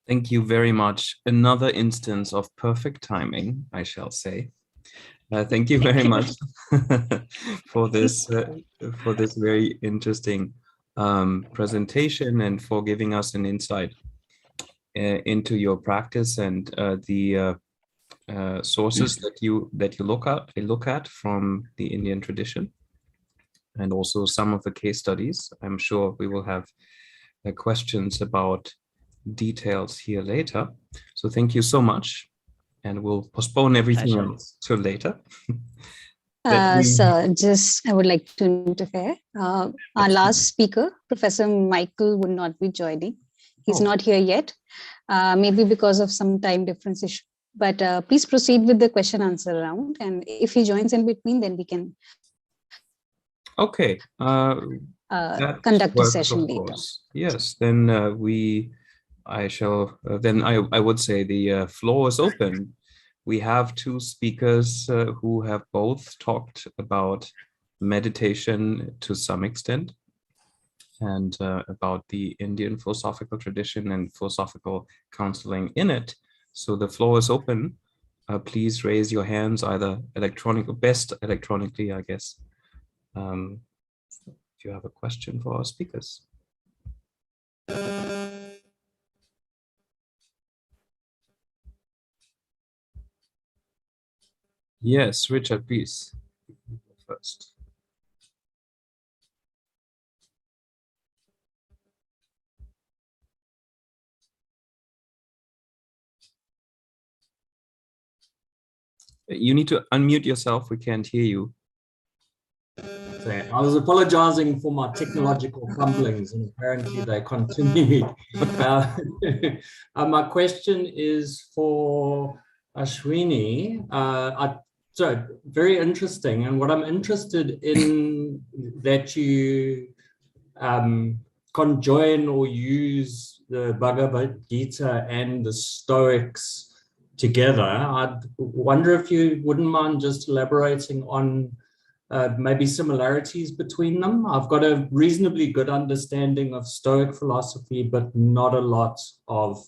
Thank you very much. Another instance of perfect timing, I shall say. Thank you very much for this very interesting presentation and for giving us an insight into your practice and the sources that you look at from the Indian tradition, and also some of the case studies. I'm sure we will have questions about details here later. So thank you so much, and we'll postpone everything else till later. So just, I would like to interfere. Our last speaker, Professor Michael, would not be joining. He's not here yet, maybe because of some time difference issue. But please proceed with the question answer round. And if he joins in between, then we can conduct a session later. Yes, then I would say the floor is open. We have two speakers who have both talked about meditation to some extent, and about the Indian philosophical tradition and philosophical counseling in it. So the floor is open. Please raise your hands, either electronically, I guess, if you have a question for our speakers. Yes, Richard, please. First. You need to unmute yourself. We can't hear you. I was apologizing for my technological fumblings, and apparently they continue. My question is for Ashwini. So very interesting, and what I'm interested in that you conjoin or use the Bhagavad Gita and the Stoics together. I'd wonder if you wouldn't mind just elaborating on maybe similarities between them. I've got a reasonably good understanding of Stoic philosophy, but not a lot of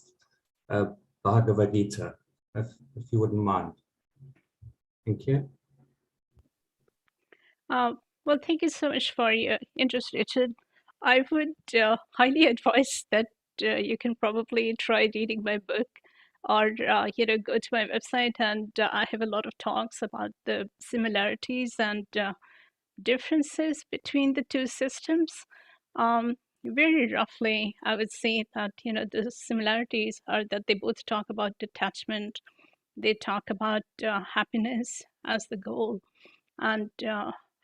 Bhagavad Gita, if you wouldn't mind. Thank you. Well, thank you so much for your interest, Richard. I would highly advise that you can probably try reading my book, or go to my website, and I have a lot of talks about the similarities and differences between the two systems. Very roughly, I would say that the similarities are that they both talk about detachment. They talk about happiness as the goal, and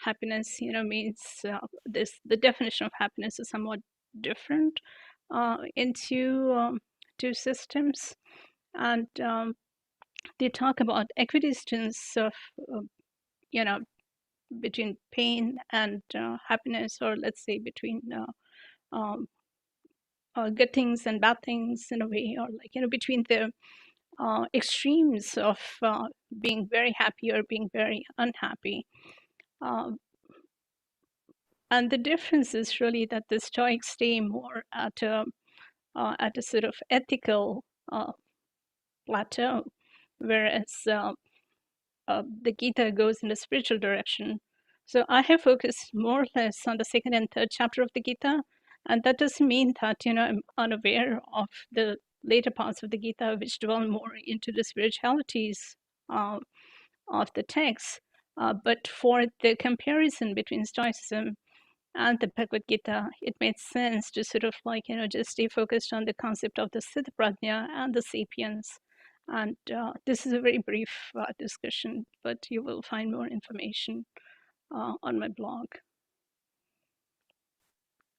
happiness, means the definition of happiness is somewhat different in two systems, and they talk about equidistance of between pain and happiness, or let's say between good things and bad things in a way, or between the extremes of being very happy or being very unhappy. And the difference is really that the Stoics stay more at a sort of ethical plateau, whereas the Gita goes in a spiritual direction. So I have focused more or less on the second and third chapter of the Gita, and that doesn't mean that I'm unaware of the later parts of the Gita, which dwell more into the spiritualities of the text. But for the comparison between Stoicism and the Bhagavad Gita, it made sense to sort of just stay focused on the concept of the Siddha Prajna and the sapiens. And this is a very brief discussion, but you will find more information on my blog.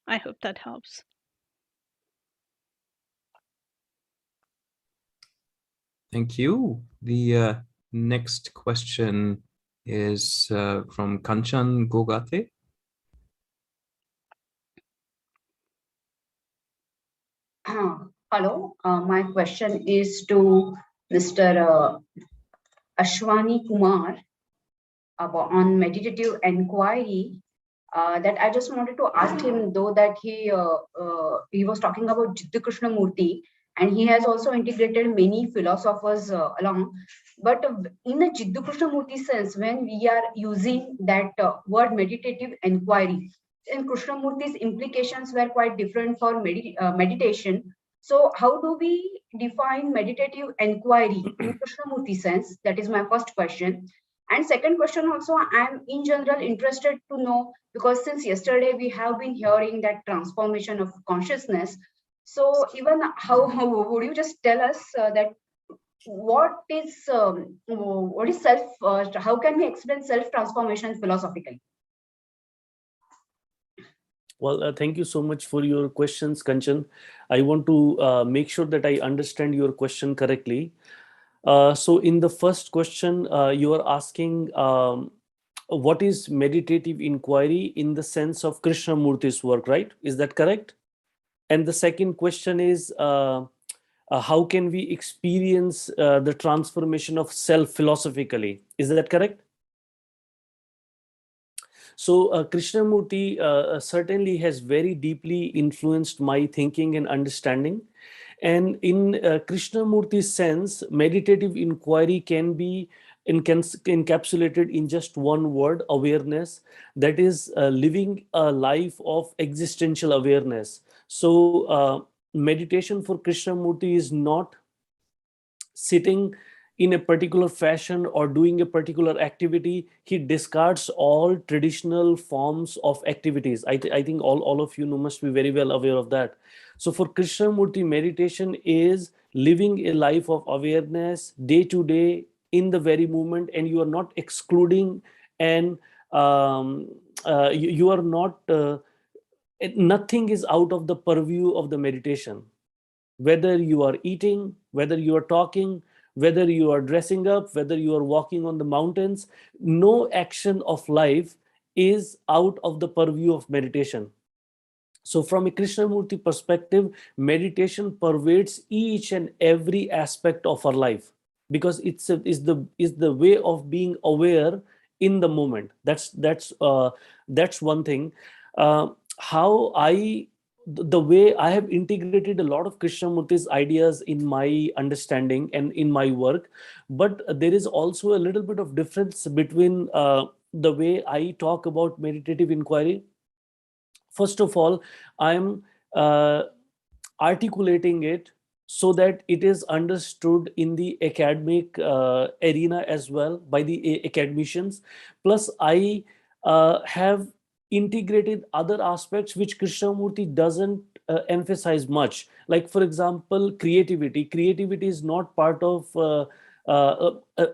I hope that helps. Thank you. The next question is from Kanchan Gogate. Hello, my question is to Mr. Ashwani Kumar on meditative inquiry. That I just wanted to ask him, though, that he was talking about Jiddu Krishnamurti, and he has also integrated many philosophers along. But in a Jiddu Krishnamurti sense, when we are using that word meditative inquiry, and Krishnamurti's implications were quite different for meditation. So how do we define meditative inquiry in Krishnamurti sense? That is my first question. And second question also, I'm in general interested to know, because since yesterday we have been hearing that transformation of consciousness. So even how would you just tell us that what is self, how can we explain self-transformation philosophically? Well, thank you so much for your questions, Kanchan. I want to make sure that I understand your question correctly. So in the first question, you are asking what is meditative inquiry in the sense of Krishnamurti's work, right? Is that correct? And the second question is, how can we experience the transformation of self philosophically? Is that correct? So Krishnamurti certainly has very deeply influenced my thinking and understanding. And in Krishnamurti's sense, meditative inquiry can be encapsulated in just one word: awareness. That is living a life of existential awareness. So meditation for Krishnamurti is not sitting in a particular fashion or doing a particular activity. He discards all traditional forms of activities. I think all of you must be very well aware of that. So for Krishnamurti, meditation is living a life of awareness day to day in the very moment, and you are not excluding, and you are not, nothing is out of the purview of the meditation. Whether you are eating, whether you are talking, whether you are dressing up, whether you are walking on the mountains, no action of life is out of the purview of meditation. So from a Krishnamurti perspective, meditation pervades each and every aspect of our life, because it's the way of being aware in the moment. That's one thing. The way I have integrated a lot of Krishnamurti's ideas in my understanding and in my work, but there is also a little bit of difference between the way I talk about meditative inquiry. First of all, I'm articulating it so that it is understood in the academic arena as well by the academicians. Plus, I have integrated other aspects which Krishnamurti doesn't emphasize much. Like, for example, creativity. Creativity is not part of,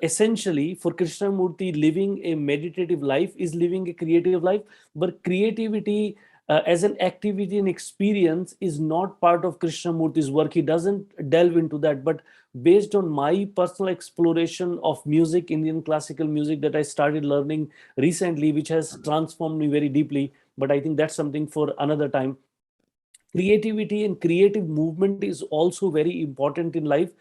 essentially, for Krishnamurti, living a meditative life is living a creative life, but creativity as an activity and experience is not part of Krishnamurti's work. He doesn't delve into that. But based on my personal exploration of music, Indian classical music, that I started learning recently, which has transformed me very deeply, but I think that's something for another time. Creativity and creative movement is also very important in life.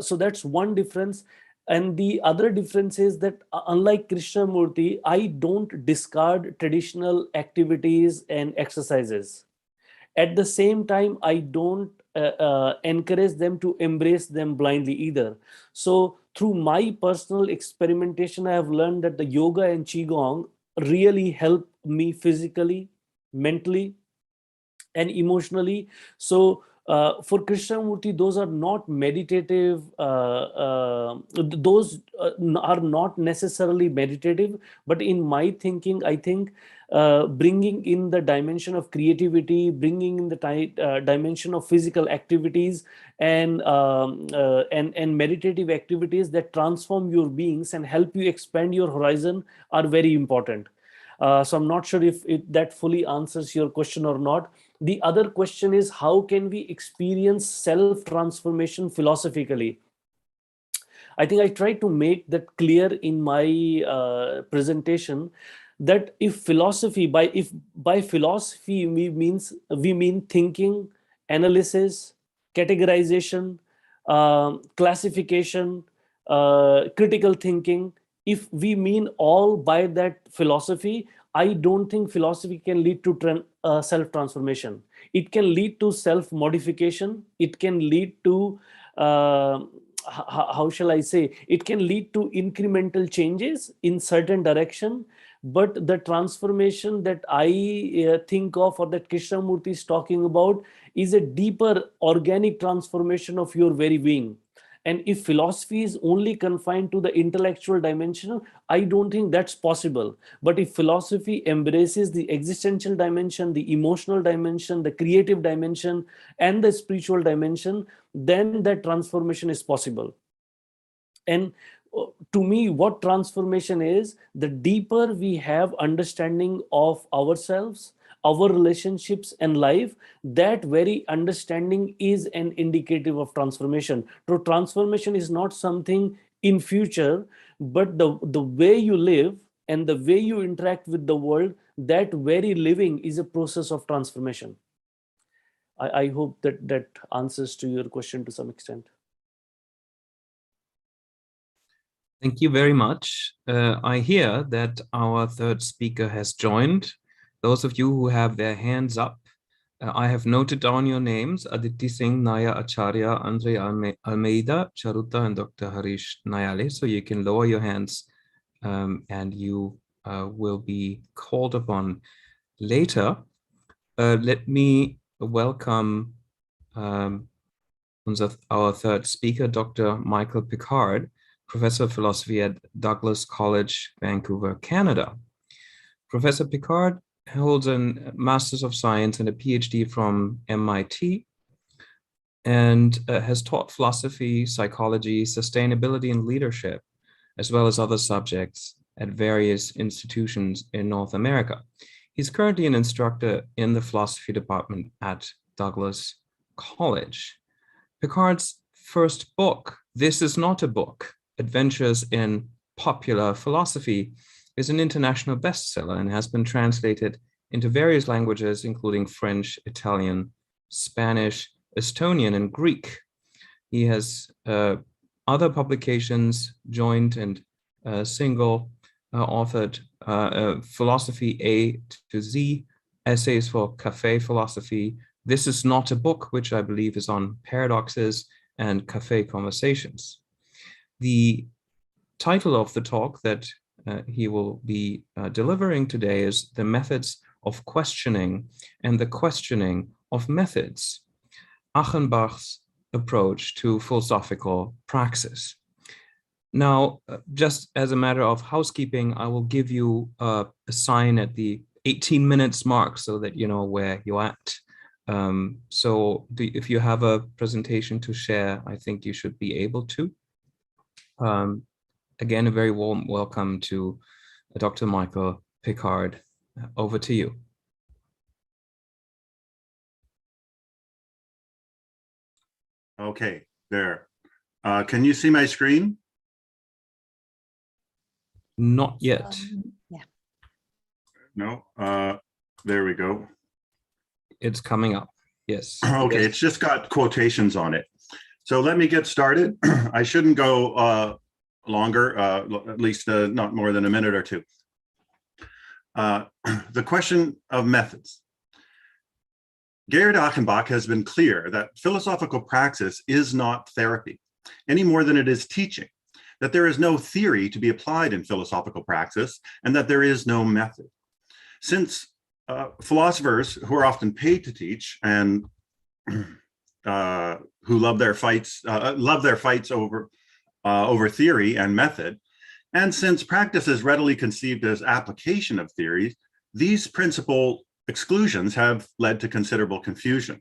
So that's one difference. And the other difference is that unlike Krishnamurti, I don't discard traditional activities and exercises. At the same time, I don't encourage them to embrace them blindly either. So through my personal experimentation, I have learned that the yoga and qigong really help me physically, mentally, and emotionally. So for Krishnamurti, those are not meditative, those are not necessarily meditative, but in my thinking, I think bringing in the dimension of creativity, bringing in the dimension of physical activities and meditative activities that transform your beings and help you expand your horizon are very important. So I'm not sure if that fully answers your question or not. The other question is, how can we experience self-transformation philosophically? I think I tried to make that clear in my presentation, that if philosophy, by philosophy we mean thinking, analysis, categorization, classification, critical thinking. If we mean all by that philosophy, I don't think philosophy can lead to self-transformation. It can lead to self-modification. It can lead to, how shall I say, it can lead to incremental changes in certain direction. But the transformation that I think of, or that Krishnamurti is talking about, is a deeper organic transformation of your very being. And if philosophy is only confined to the intellectual dimension, I don't think that's possible. But if philosophy embraces the existential dimension, the emotional dimension, the creative dimension, and the spiritual dimension, then that transformation is possible. And to me, what transformation is, the deeper we have understanding of ourselves, our relationships and life, that very understanding is an indicative of transformation. So transformation is not something in future, but the way you live and the way you interact with the world, that very living is a process of transformation. I hope that answers to your question to some extent. Thank you very much. I hear that our third speaker has joined. Those of you who have their hands up, I have noted down your names: Aditi Singh, Naya Acharya, Andre Almeida, Charuta, and Dr. Harish Nayale. So you can lower your hands and you will be called upon later. Let me welcome our third speaker, Dr. Michael Picard, Professor of Philosophy at Douglas College, Vancouver, Canada. Professor Picard holds a Master's of Science and a Ph.D. from MIT, and has taught philosophy, psychology, sustainability, and leadership, as well as other subjects at various institutions in North America. He's currently an instructor in the philosophy department at Douglas College. Picard's first book, This Is Not a Book: Adventures in Popular Philosophy, is an international bestseller and has been translated into various languages, including French, Italian, Spanish, Estonian, and Greek. He has other publications, joint and single, authored Philosophy A to Z, Essays for Cafe Philosophy, This Is Not a Book, which I believe is on Paradoxes, and Cafe Conversations. The title of the talk that he will be delivering today is The Methods of Questioning and the Questioning of Methods, Achenbach's approach to philosophical praxis. Now, just as a matter of housekeeping, I will give you a sign at the 18 minutes mark so that you know where you're at. If you have a presentation to share, I think you should be able to. Again, a very warm welcome to Dr. Michael Picard. Over to you. Okay, there. Can you see my screen? Not yet. Yeah. No, there we go. It's coming up, yes. Okay, it's just got quotations on it. So let me get started. I shouldn't go longer, at least not more than a minute or two. The question of methods. Gerhard Achenbach has been clear that philosophical praxis is not therapy, any more than it is teaching, that there is no theory to be applied in philosophical praxis, and that there is no method. Since philosophers who are often paid to teach and who love their fights over theory and method, and since practice is readily conceived as application of theories, these principal exclusions have led to considerable confusion.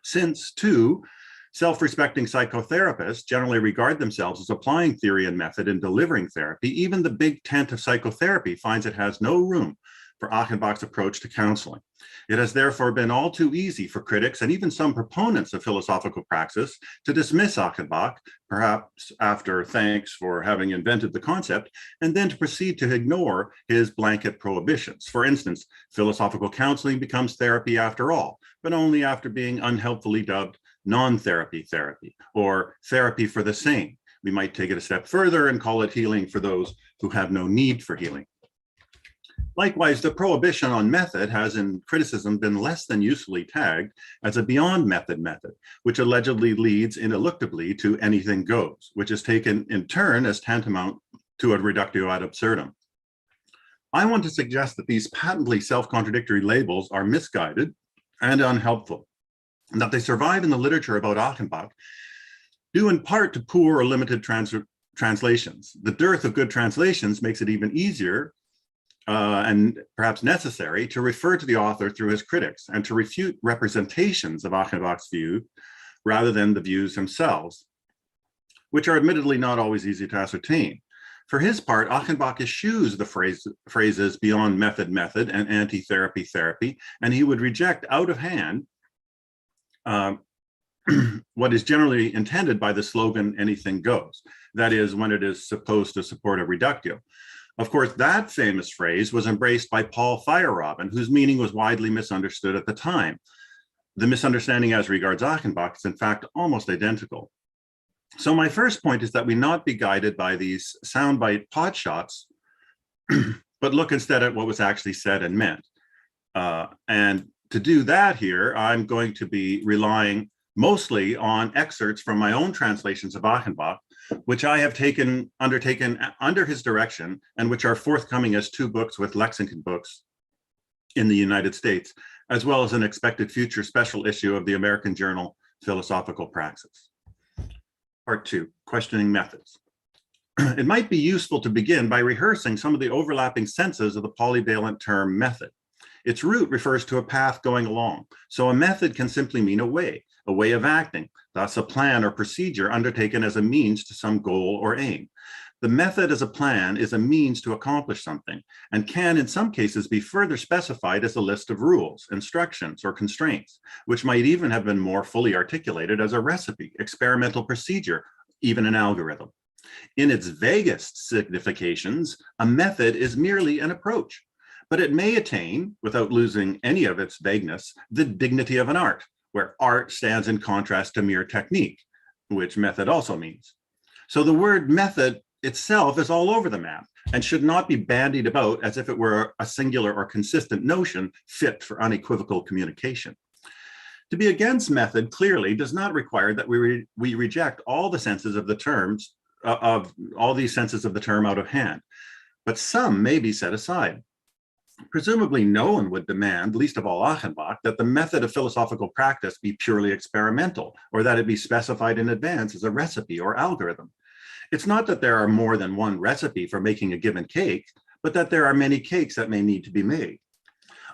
Since, too, self-respecting psychotherapists generally regard themselves as applying theory and method in delivering therapy, even the big tent of psychotherapy finds it has no room for Achenbach's approach to counseling. It has therefore been all too easy for critics and even some proponents of philosophical praxis to dismiss Achenbach, perhaps after thanks for having invented the concept, and then to proceed to ignore his blanket prohibitions. For instance, philosophical counseling becomes therapy after all, but only after being unhelpfully dubbed non-therapy therapy, or therapy for the sane. We might take it a step further and call it healing for those who have no need for healing. Likewise, the prohibition on method has in criticism been less than usefully tagged as a beyond method, which allegedly leads ineluctably to anything goes, which is taken in turn as tantamount to a reductio ad absurdum. I want to suggest that these patently self-contradictory labels are misguided and unhelpful, and that they survive in the literature about Achenbach due in part to poor or limited translations. The dearth of good translations makes it even easier and perhaps necessary to refer to the author through his critics and to refute representations of Achenbach's view rather than the views themselves, which are admittedly not always easy to ascertain. For his part, Achenbach eschews the phrases beyond method and anti-therapy therapy, and he would reject out of hand what is generally intended by the slogan anything goes, that is, when it is supposed to support a reductio. Of course, that famous phrase was embraced by Paul Feyerabend, whose meaning was widely misunderstood at the time. The misunderstanding as regards Achenbach is in fact almost identical. So my first point is that we not be guided by these soundbite pot shots, but look instead at what was actually said and meant. And to do that here, I'm going to be relying mostly on excerpts from my own translations of Achenbach, which I have undertaken under his direction, and which are forthcoming as 2 books with Lexington Books in the United States, as well as an expected future special issue of the American journal Philosophical Praxis. Part 2, questioning methods. It might be useful to begin by rehearsing some of the overlapping senses of the polyvalent term method. Its root refers to a path going along, so a method can simply mean a way of acting, thus a plan or procedure undertaken as a means to some goal or aim. The method as a plan is a means to accomplish something, and can in some cases be further specified as a list of rules, instructions, or constraints, which might even have been more fully articulated as a recipe, experimental procedure, even an algorithm. In its vaguest significations, a method is merely an approach, but it may attain, without losing any of its vagueness, the dignity of an art, where art stands in contrast to mere technique, which method also means. So the word method itself is all over the map and should not be bandied about as if it were a singular or consistent notion fit for unequivocal communication. To be against method clearly does not require that we reject all the senses of the terms all these senses of the term out of hand, but some may be set aside. Presumably no one would demand, least of all Achenbach, that the method of philosophical practice be purely experimental, or that it be specified in advance as a recipe or algorithm. It's not that there are more than one recipe for making a given cake, but that there are many cakes that may need to be made.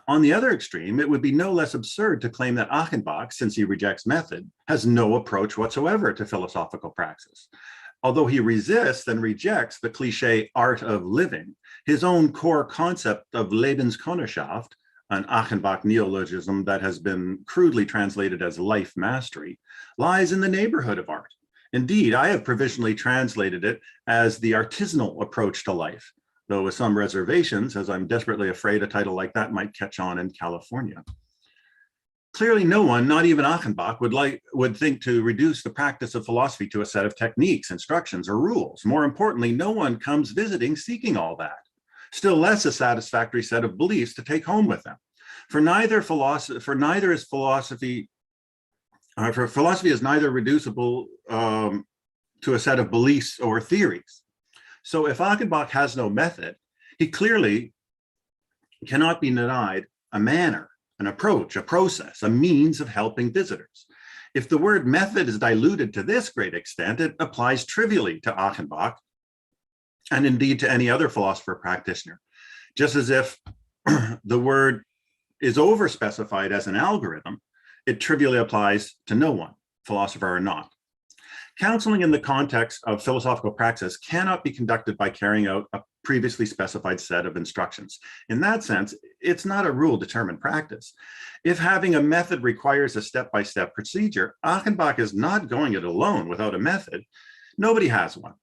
On the other extreme, it would be no less absurd to claim that Achenbach, since he rejects method, has no approach whatsoever to philosophical praxis. Although he resists and rejects the cliche art of living, his own core concept of Lebenskundschaft, an Achenbach neologism that has been crudely translated as life mastery, lies in the neighborhood of art. Indeed, I have provisionally translated it as the artisanal approach to life, though with some reservations, as I'm desperately afraid a title like that might catch on in California. Clearly no one, not even Achenbach, would think to reduce the practice of philosophy to a set of techniques, instructions, or rules. More importantly, no one comes visiting seeking all that, still less a satisfactory set of beliefs to take home with them. For philosophy is neither reducible to a set of beliefs or theories. So if Achenbach has no method, he clearly cannot be denied a manner, an approach, a process, a means of helping visitors. If the word method is diluted to this great extent, it applies trivially to Achenbach and indeed to any other philosopher practitioner, just as if the word is overspecified as an algorithm, it trivially applies to no one, philosopher or not. Counseling in the context of philosophical praxis cannot be conducted by carrying out a previously specified set of instructions. In that sense, it's not a rule-determined practice. If having a method requires a step-by-step procedure, Achenbach is not going it alone without a method. Nobody has one.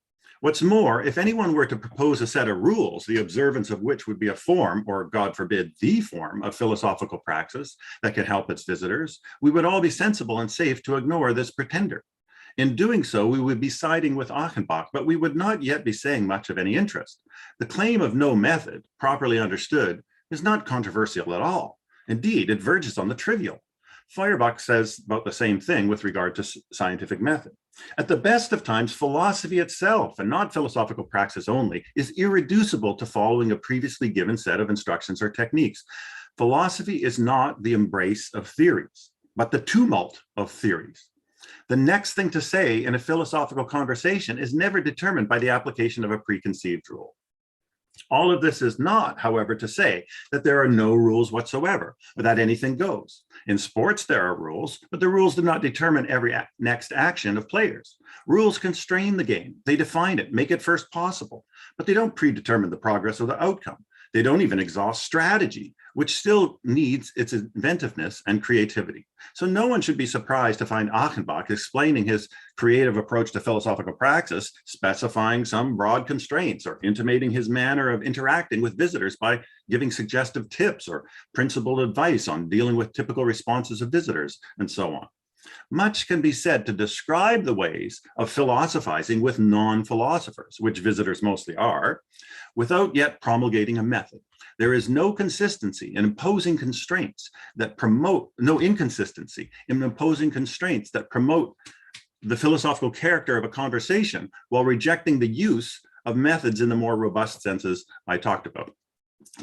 What's more, if anyone were to propose a set of rules, the observance of which would be a form, or God forbid, the form of philosophical praxis that could help its visitors, we would all be sensible and safe to ignore this pretender. In doing so, we would be siding with Achenbach, but we would not yet be saying much of any interest. The claim of no method, properly understood, is not controversial at all. Indeed, it verges on the trivial. Feuerbach says about the same thing with regard to scientific method. At the best of times, philosophy itself, and not philosophical praxis only, is irreducible to following a previously given set of instructions or techniques. Philosophy is not the embrace of theories, but the tumult of theories. The next thing to say in a philosophical conversation is never determined by the application of a preconceived rule. All of this is not, however, to say that there are no rules whatsoever, or that anything goes. In sports, there are rules, but the rules do not determine every next action of players. Rules constrain the game. They define it, make it first possible, but they don't predetermine the progress or the outcome. They don't even exhaust strategy, which still needs its inventiveness and creativity. So no one should be surprised to find Achenbach explaining his creative approach to philosophical praxis, specifying some broad constraints or intimating his manner of interacting with visitors by giving suggestive tips or principled advice on dealing with typical responses of visitors, and so on. Much can be said to describe the ways of philosophizing with non-philosophers, which visitors mostly are, without yet promulgating a method. There is no consistency in imposing constraints that promote, no inconsistency in imposing constraints that promote the philosophical character of a conversation while rejecting the use of methods in the more robust senses I talked about.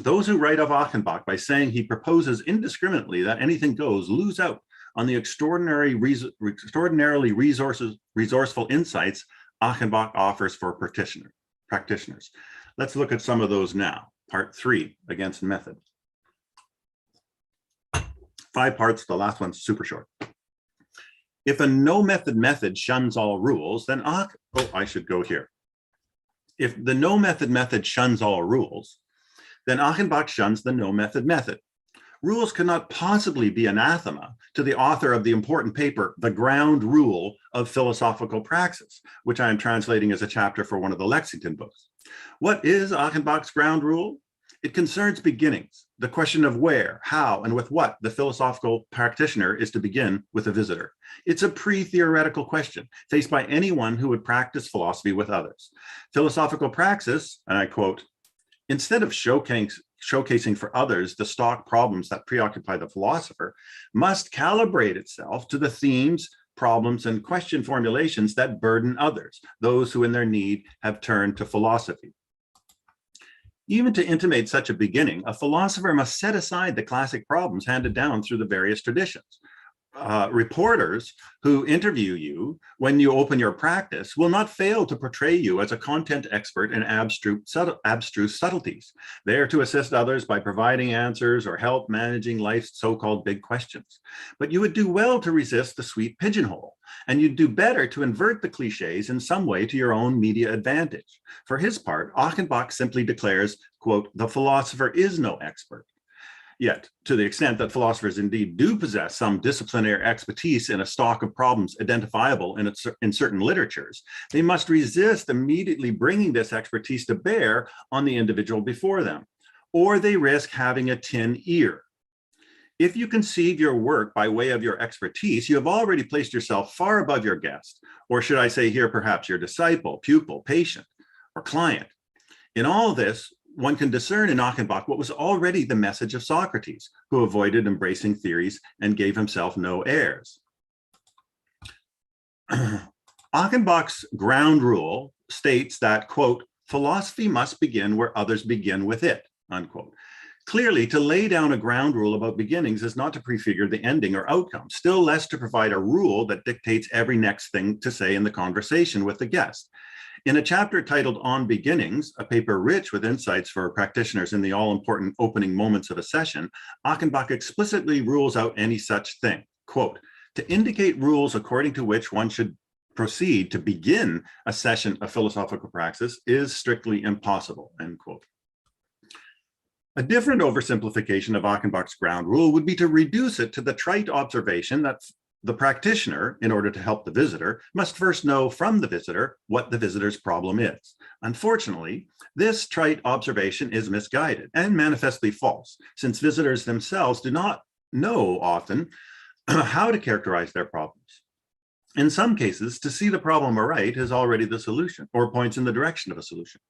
Those who write of Achenbach by saying he proposes indiscriminately that anything goes lose out on the extraordinarily resourceful insights Achenbach offers for practitioners. Let's look at some of those now. Part 3, against method. 5 parts, the last one's super short. If a no method method shuns all rules, then I should go here. If the no method method shuns all rules, then Achenbach shuns the no method method. Rules cannot possibly be anathema to the author of the important paper, The Ground Rule of Philosophical Praxis, which I am translating as a chapter for one of the Lexington books. What is Achenbach's ground rule? It concerns beginnings, the question of where, how, and with what the philosophical practitioner is to begin with a visitor. It's a pre-theoretical question faced by anyone who would practice philosophy with others. Philosophical praxis, and I quote, instead of showcasing for others the stock problems that preoccupy the philosopher, must calibrate itself to the themes, problems, and question formulations that burden others, those who in their need have turned to philosophy. Even to intimate such a beginning, a philosopher must set aside the classic problems handed down through the various traditions. Reporters who interview you when you open your practice will not fail to portray you as a content expert in abstruse subtleties. They are to assist others by providing answers or help managing life's so-called big questions. But you would do well to resist the sweet pigeonhole, and you'd do better to invert the cliches in some way to your own media advantage. For his part, Achenbach simply declares, quote, the philosopher is no expert. Yet, to the extent that philosophers indeed do possess some disciplinary expertise in a stock of problems identifiable in certain literatures, they must resist immediately bringing this expertise to bear on the individual before them, or they risk having a tin ear. If you conceive your work by way of your expertise, you have already placed yourself far above your guest, or should I say here perhaps your disciple, pupil, patient, or client. In all this, one can discern in Achenbach what was already the message of Socrates, who avoided embracing theories and gave himself no heirs. Achenbach's ground rule states that, quote, philosophy must begin where others begin with it, unquote. Clearly, to lay down a ground rule about beginnings is not to prefigure the ending or outcome, still less to provide a rule that dictates every next thing to say in the conversation with the guest. In a chapter titled On Beginnings, a paper rich with insights for practitioners in the all-important opening moments of a session, Achenbach explicitly rules out any such thing. Quote, to indicate rules according to which one should proceed to begin a session of philosophical praxis is strictly impossible, end quote. A different oversimplification of Achenbach's ground rule would be to reduce it to the trite observation that the practitioner, in order to help the visitor, must first know from the visitor what the visitor's problem is. Unfortunately, this trite observation is misguided and manifestly false, since visitors themselves do not know often how to characterize their problems. In some cases, to see the problem aright is already the solution or points in the direction of a solution.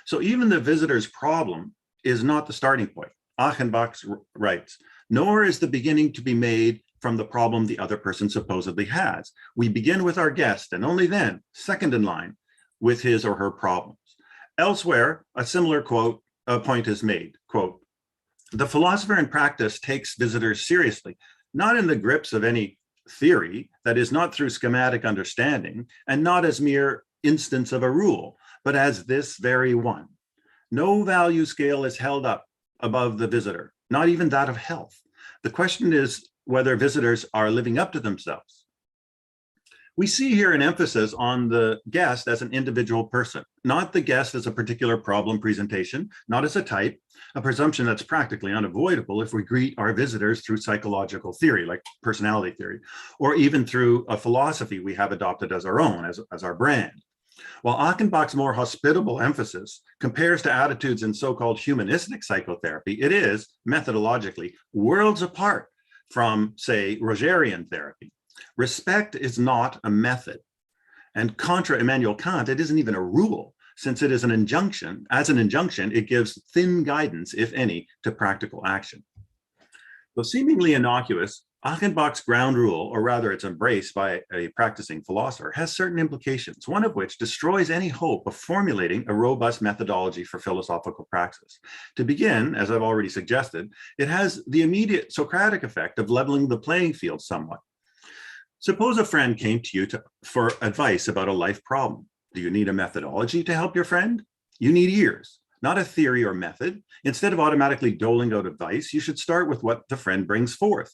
So even the visitor's problem is not the starting point. Achenbach writes, nor is the beginning to be made from the problem the other person supposedly has. We begin with our guest and only then, second in line, with his or her problems. Elsewhere, a similar point is made, quote, the philosopher in practice takes visitors seriously, not in the grips of any theory, that is not through schematic understanding and not as mere instance of a rule, but as this very one. No value scale is held up above the visitor, not even that of health. The question is whether visitors are living up to themselves. We see here an emphasis on the guest as an individual person, not the guest as a particular problem presentation, not as a type, a presumption that's practically unavoidable if we greet our visitors through psychological theory, like personality theory, or even through a philosophy we have adopted as our own, as our brand. While Achenbach's more hospitable emphasis compares to attitudes in so-called humanistic psychotherapy, it is, methodologically, worlds apart from, say, Rogerian therapy. Respect is not a method. And contra Immanuel Kant, it isn't even a rule, since it is an injunction. As an injunction, it gives thin guidance, if any, to practical action. Though seemingly innocuous, Achenbach's ground rule, or rather its embrace by a practicing philosopher, has certain implications, one of which destroys any hope of formulating a robust methodology for philosophical praxis. To begin, as I've already suggested, it has the immediate Socratic effect of leveling the playing field somewhat. Suppose a friend came to you for advice about a life problem. Do you need a methodology to help your friend? You need ears, not a theory or method. Instead of automatically doling out advice, you should start with what the friend brings forth.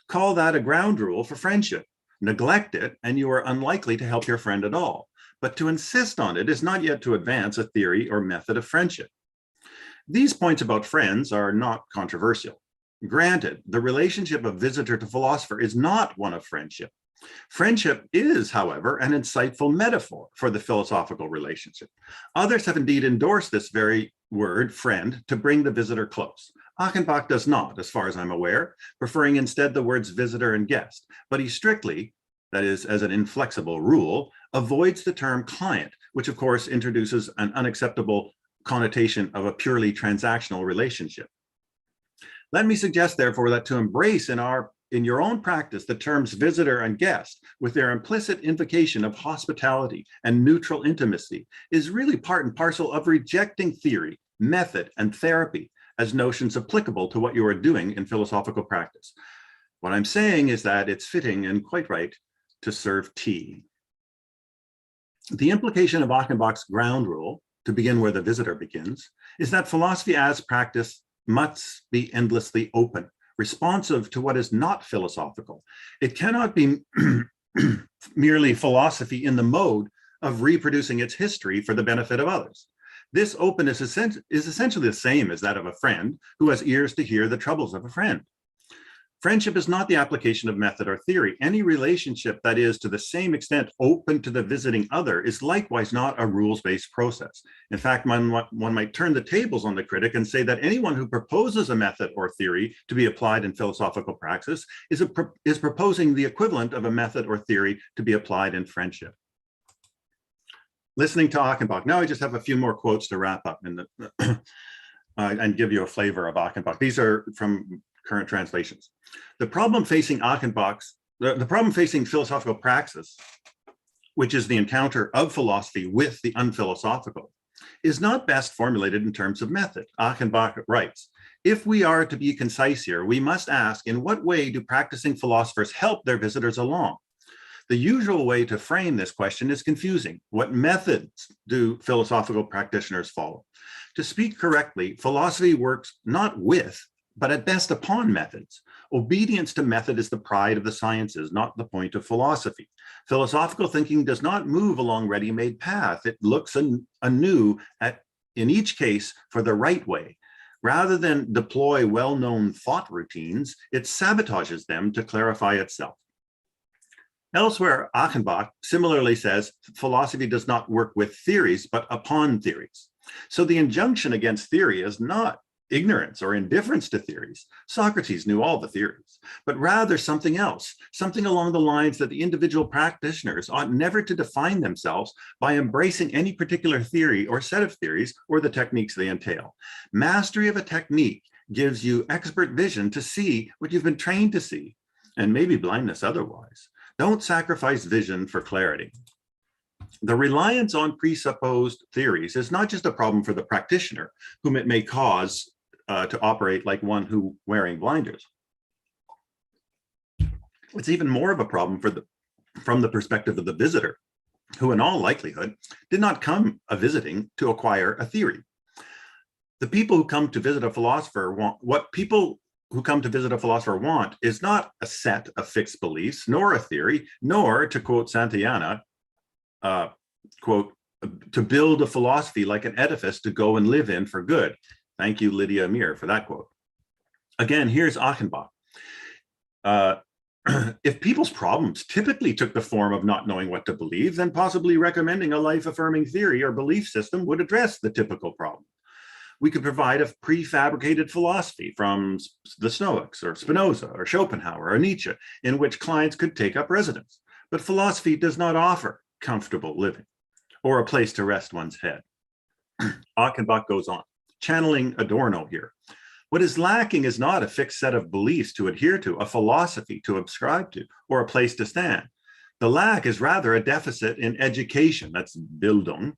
Call that a ground rule for friendship. Neglect it, and you are unlikely to help your friend at all. But to insist on it is not yet to advance a theory or method of friendship. These points about friends are not controversial. Granted, the relationship of visitor to philosopher is not one of friendship. Friendship is, however, an insightful metaphor for the philosophical relationship. Others have indeed endorsed this very word, friend, to bring the visitor close. Achenbach does not, as far as I'm aware, preferring instead the words visitor and guest, but he strictly, that is, as an inflexible rule, avoids the term client, which of course introduces an unacceptable connotation of a purely transactional relationship. Let me suggest, therefore, that to embrace in your own practice the terms visitor and guest with their implicit invocation of hospitality and neutral intimacy is really part and parcel of rejecting theory, method, and therapy as notions applicable to what you are doing in philosophical practice. What I'm saying is that it's fitting and quite right to serve tea. The implication of Achenbach's ground rule, to begin where the visitor begins, is that philosophy as practice must be endlessly open, responsive to what is not philosophical. It cannot be merely philosophy in the mode of reproducing its history for the benefit of others. This openness is essentially the same as that of a friend who has ears to hear the troubles of a friend. Friendship is not the application of method or theory. Any relationship that is to the same extent open to the visiting other is likewise not a rules-based process. In fact, one might turn the tables on the critic and say that anyone who proposes a method or theory to be applied in philosophical praxis is proposing the equivalent of a method or theory to be applied in friendship. Listening to Achenbach, now I just have a few more quotes to wrap up. and give you a flavor of Achenbach. These are from current translations. The problem facing Achenbach's, the problem facing philosophical praxis, which is the encounter of philosophy with the unphilosophical, is not best formulated in terms of method. Achenbach writes, if we are to be concise here, we must ask, in what way do practicing philosophers help their visitors along? The usual way to frame this question is confusing. What methods do philosophical practitioners follow? To speak correctly, philosophy works not with, but at best upon methods. Obedience to method is the pride of the sciences, not the point of philosophy. Philosophical thinking does not move along ready-made path. It looks anew at, in each case, for the right way. Rather than deploy well-known thought routines, it sabotages them to clarify itself. Elsewhere, Achenbach similarly says philosophy does not work with theories, but upon theories. So the injunction against theory is not ignorance or indifference to theories. Socrates knew all the theories, but rather something else, something along the lines that the individual practitioners ought never to define themselves by embracing any particular theory or set of theories or the techniques they entail. Mastery of a technique gives you expert vision to see what you've been trained to see, and maybe blindness otherwise. Don't sacrifice vision for clarity. The reliance on presupposed theories is not just a problem for the practitioner, whom it may cause to operate like one who wearing blinders. It's even more of a problem from the perspective of the visitor, who in all likelihood did not come visiting to acquire a theory. The people who come to visit a philosopher want, what people who come to visit a philosopher want is not a set of fixed beliefs, nor a theory, nor, to quote Santayana, quote, to build a philosophy like an edifice to go and live in for good. Thank you, Lydia Amir, for that quote. Again, here's Achenbach. If people's problems typically took the form of not knowing what to believe, then possibly recommending a life-affirming theory or belief system would address the typical problem. We could provide a prefabricated philosophy from the Stoics or Spinoza or Schopenhauer or Nietzsche, in which clients could take up residence. But philosophy does not offer comfortable living or a place to rest one's head. Achenbach goes on, channeling Adorno here. What is lacking is not a fixed set of beliefs to adhere to, a philosophy to subscribe to, or a place to stand. The lack is rather a deficit in education, that's Bildung,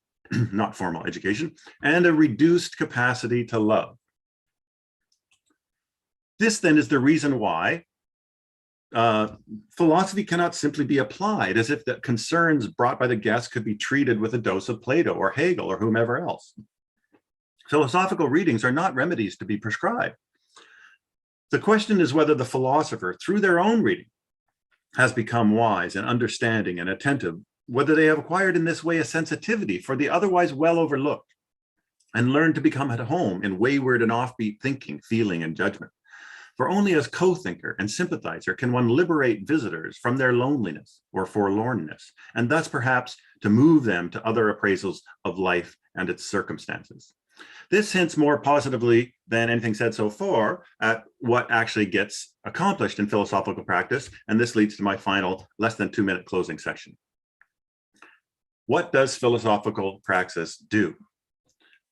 not formal education, and a reduced capacity to love. This then is the reason why philosophy cannot simply be applied as if the concerns brought by the guest could be treated with a dose of Plato or Hegel or whomever else. Philosophical readings are not remedies to be prescribed. The question is whether the philosopher, through their own reading, has become wise and understanding and attentive, whether they have acquired in this way a sensitivity for the otherwise well overlooked, and learned to become at home in wayward and offbeat thinking, feeling, and judgment. For only as co-thinker and sympathizer can one liberate visitors from their loneliness or forlornness, and thus perhaps to move them to other appraisals of life and its circumstances. This hints more positively than anything said so far at what actually gets accomplished in philosophical practice, and this leads to my final less than 2-minute closing section. What does philosophical praxis do?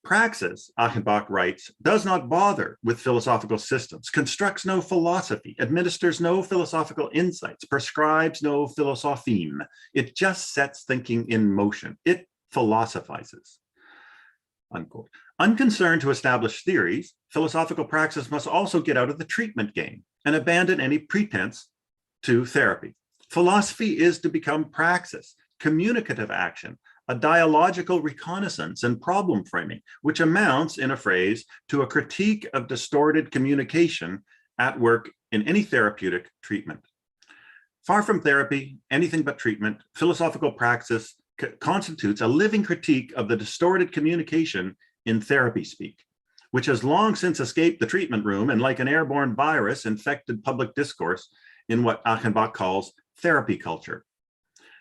Praxis, Achenbach writes, does not bother with philosophical systems, constructs no philosophy, administers no philosophical insights, prescribes no philosopheme. It just sets thinking in motion. It philosophizes. Unquote. Unconcerned to establish theories, philosophical praxis must also get out of the treatment game and abandon any pretense to therapy. Philosophy is to become praxis, communicative action, a dialogical reconnaissance and problem framing, which amounts, in a phrase, to a critique of distorted communication at work in any therapeutic treatment. Far from therapy, anything but treatment, philosophical praxis constitutes a living critique of the distorted communication in therapy speak, which has long since escaped the treatment room and like an airborne virus infected public discourse in what Achenbach calls therapy culture.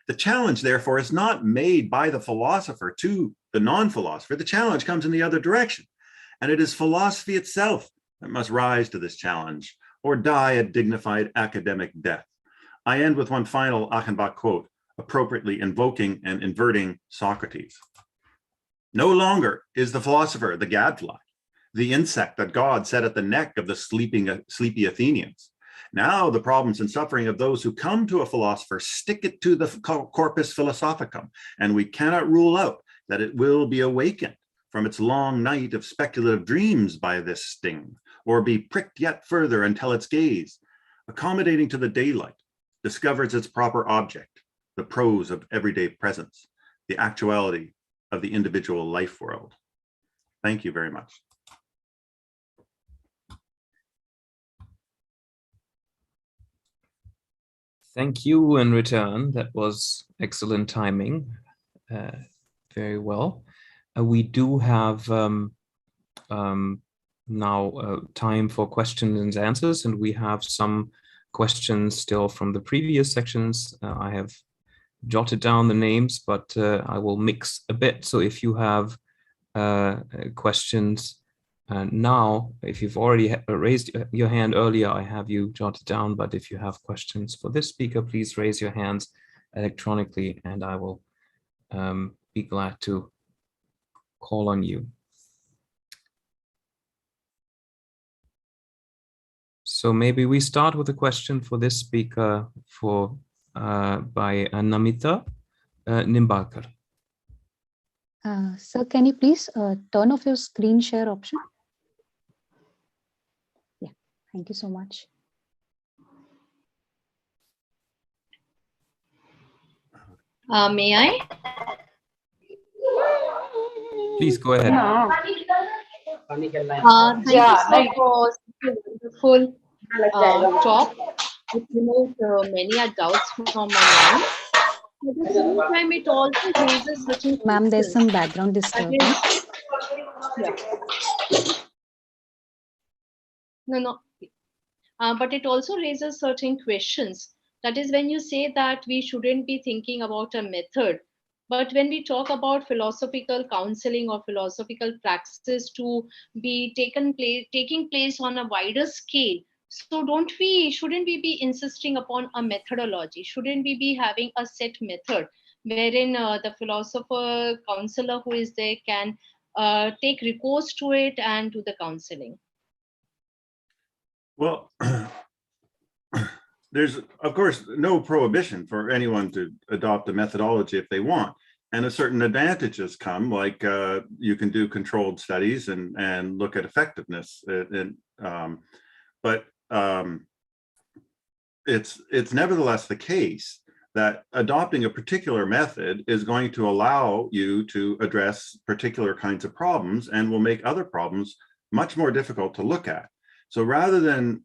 The challenge, therefore, is not made by the philosopher to the non-philosopher. The challenge comes in the other direction, and it is philosophy itself that must rise to this challenge or die a dignified academic death. I end with one final Achenbach quote, appropriately invoking and inverting Socrates. No longer is the philosopher the gadfly, the insect that God set at the neck of the sleepy Athenians. Now the problems and suffering of those who come to a philosopher stick it to the corpus philosophicum, and we cannot rule out that it will be awakened from its long night of speculative dreams by this sting, or be pricked yet further until its gaze, accommodating to the daylight, discovers its proper object, the prose of everyday presence, the actuality of the individual life world. Thank you very much. Thank you in return. That was excellent timing. Very well. We do have now time for questions and answers, and we have some questions still from the previous sections. I have jotted down the names, but I will mix a bit. So if you have questions now, if you've already raised your hand earlier, I have you jotted down, but if you have questions for this speaker, please raise your hands electronically and I will be glad to call on you. So maybe we start with a question for this speaker by Namita Nimbalkar. Sir, can you please turn off your screen share option? Yeah, thank you so much. May I? Please go ahead. Thank you sir, for such a wonderful talk. It removed many doubts from my mind. At the same time, it also raises certain Ma'am, there's some questions. background disturbance. No. But it also raises certain questions. That is when you say that we shouldn't be thinking about a method. But when we talk about philosophical counseling or philosophical praxis to be taking place on a wider scale, so shouldn't we be insisting upon a methodology? Shouldn't we be having a set method wherein the philosopher counselor who is there can take recourse to it and do the counseling? Well, there's, of course, no prohibition for anyone to adopt a methodology if they want. And a certain advantages come, like you can do controlled studies and look at effectiveness. But it's nevertheless the case that adopting a particular method is going to allow you to address particular kinds of problems and will make other problems much more difficult to look at. So rather than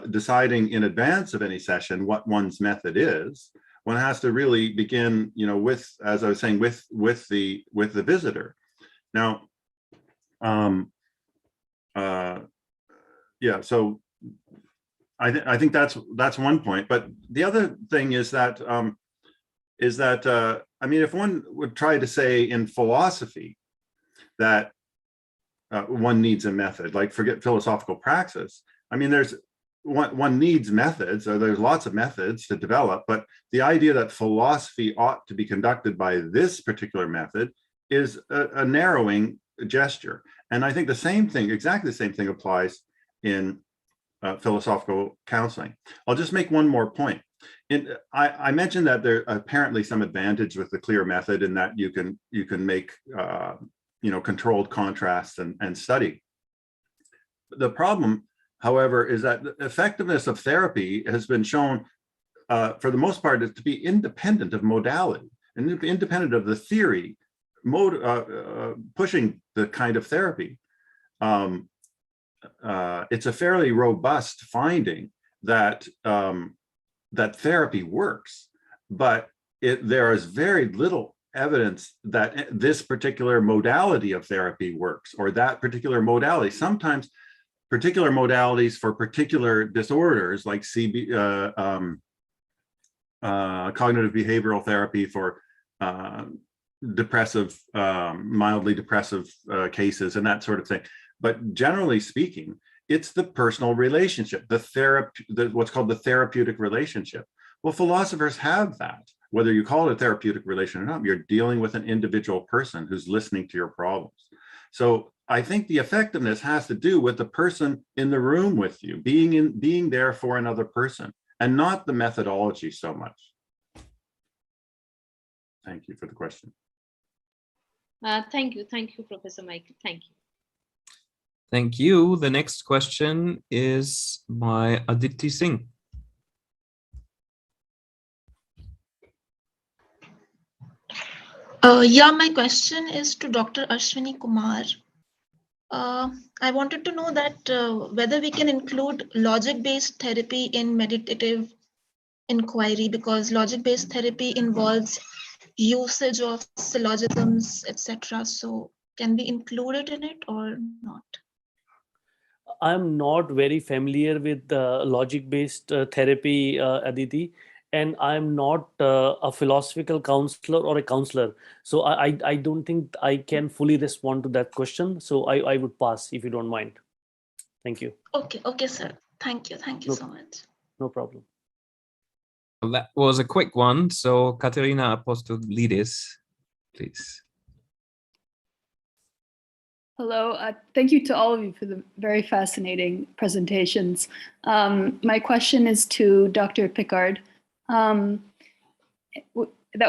deciding in advance of any session what one's method is, one has to really begin, with, as I was saying, with the visitor. Now, yeah. So I think that's one point. But the other thing is that I mean, if one would try to say in philosophy that one needs a method, like forget philosophical praxis. I mean, one needs methods, or there's lots of methods to develop, but the idea that philosophy ought to be conducted by this particular method is a narrowing gesture. And I think the same thing, exactly the same thing applies in philosophical counseling. I'll just make one more point. I mentioned that there are apparently some advantage with the clear method in that you can make controlled contrasts and study. The problem, however, is that the effectiveness of therapy has been shown, for the most part, to be independent of modality and independent of the theory pushing the kind of therapy. It's a fairly robust finding that that therapy works, but there is very little evidence that this particular modality of therapy works, or that particular modality. Sometimes particular modalities for particular disorders, like cognitive behavioral therapy for depressive, mildly depressive cases and that sort of thing. But generally speaking, it's the personal relationship, what's called the therapeutic relationship. Well, philosophers have that. Whether you call it a therapeutic relation or not, you're dealing with an individual person who's listening to your problems. So I think the effectiveness has to do with the person in the room with you, being there for another person, and not the methodology so much. Thank you for the question. Thank you, Professor Michael. Thank you. Thank you. The next question is by Aditi Singh. Yeah, my question is to Dr. Ashwani Kumar. I wanted to know that whether we can include logic-based therapy in meditative inquiry, because logic-based therapy involves usage of syllogisms, etc. So can we include it in it or not? I'm not very familiar with logic-based therapy, Aditi, and I'm not a philosophical counselor or a counselor. So I don't think I can fully respond to that question. So I would pass if you don't mind. Thank you. Okay, sir. Thank you so much. No problem. Well, that was a quick one. So Katerina Apostolidis, please. Hello, thank you to all of you for the very fascinating presentations. My question is to Dr. Picard. That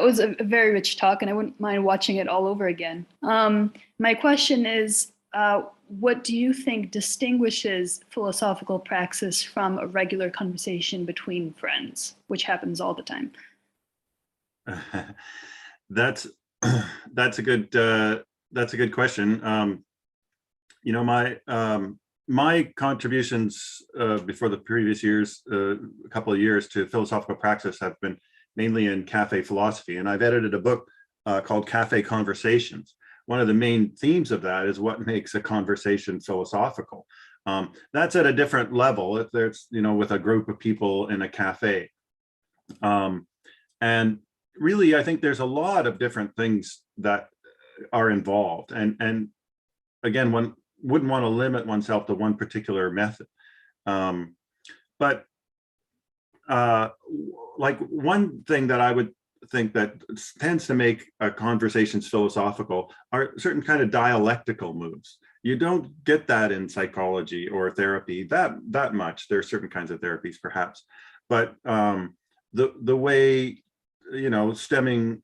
was a very rich talk, and I wouldn't mind watching it all over again. My question is, what do you think distinguishes philosophical praxis from a regular conversation between friends, which happens all the time? That's a good question. You know, my contributions before the previous years, a couple of years, to philosophical praxis have been mainly in cafe philosophy, and I've edited a book called Cafe Conversations. One of the main themes of that is what makes a conversation philosophical. That's at a different level. If there's, you know, with a group of people in a cafe, and really, I think there's a lot of different things that are involved, and again, one wouldn't want to limit oneself to one particular method. But like one thing that I would think that tends to make conversations philosophical are certain kind of dialectical moves. You don't get that in psychology or therapy that much. There are certain kinds of therapies perhaps, but the way, you know, stemming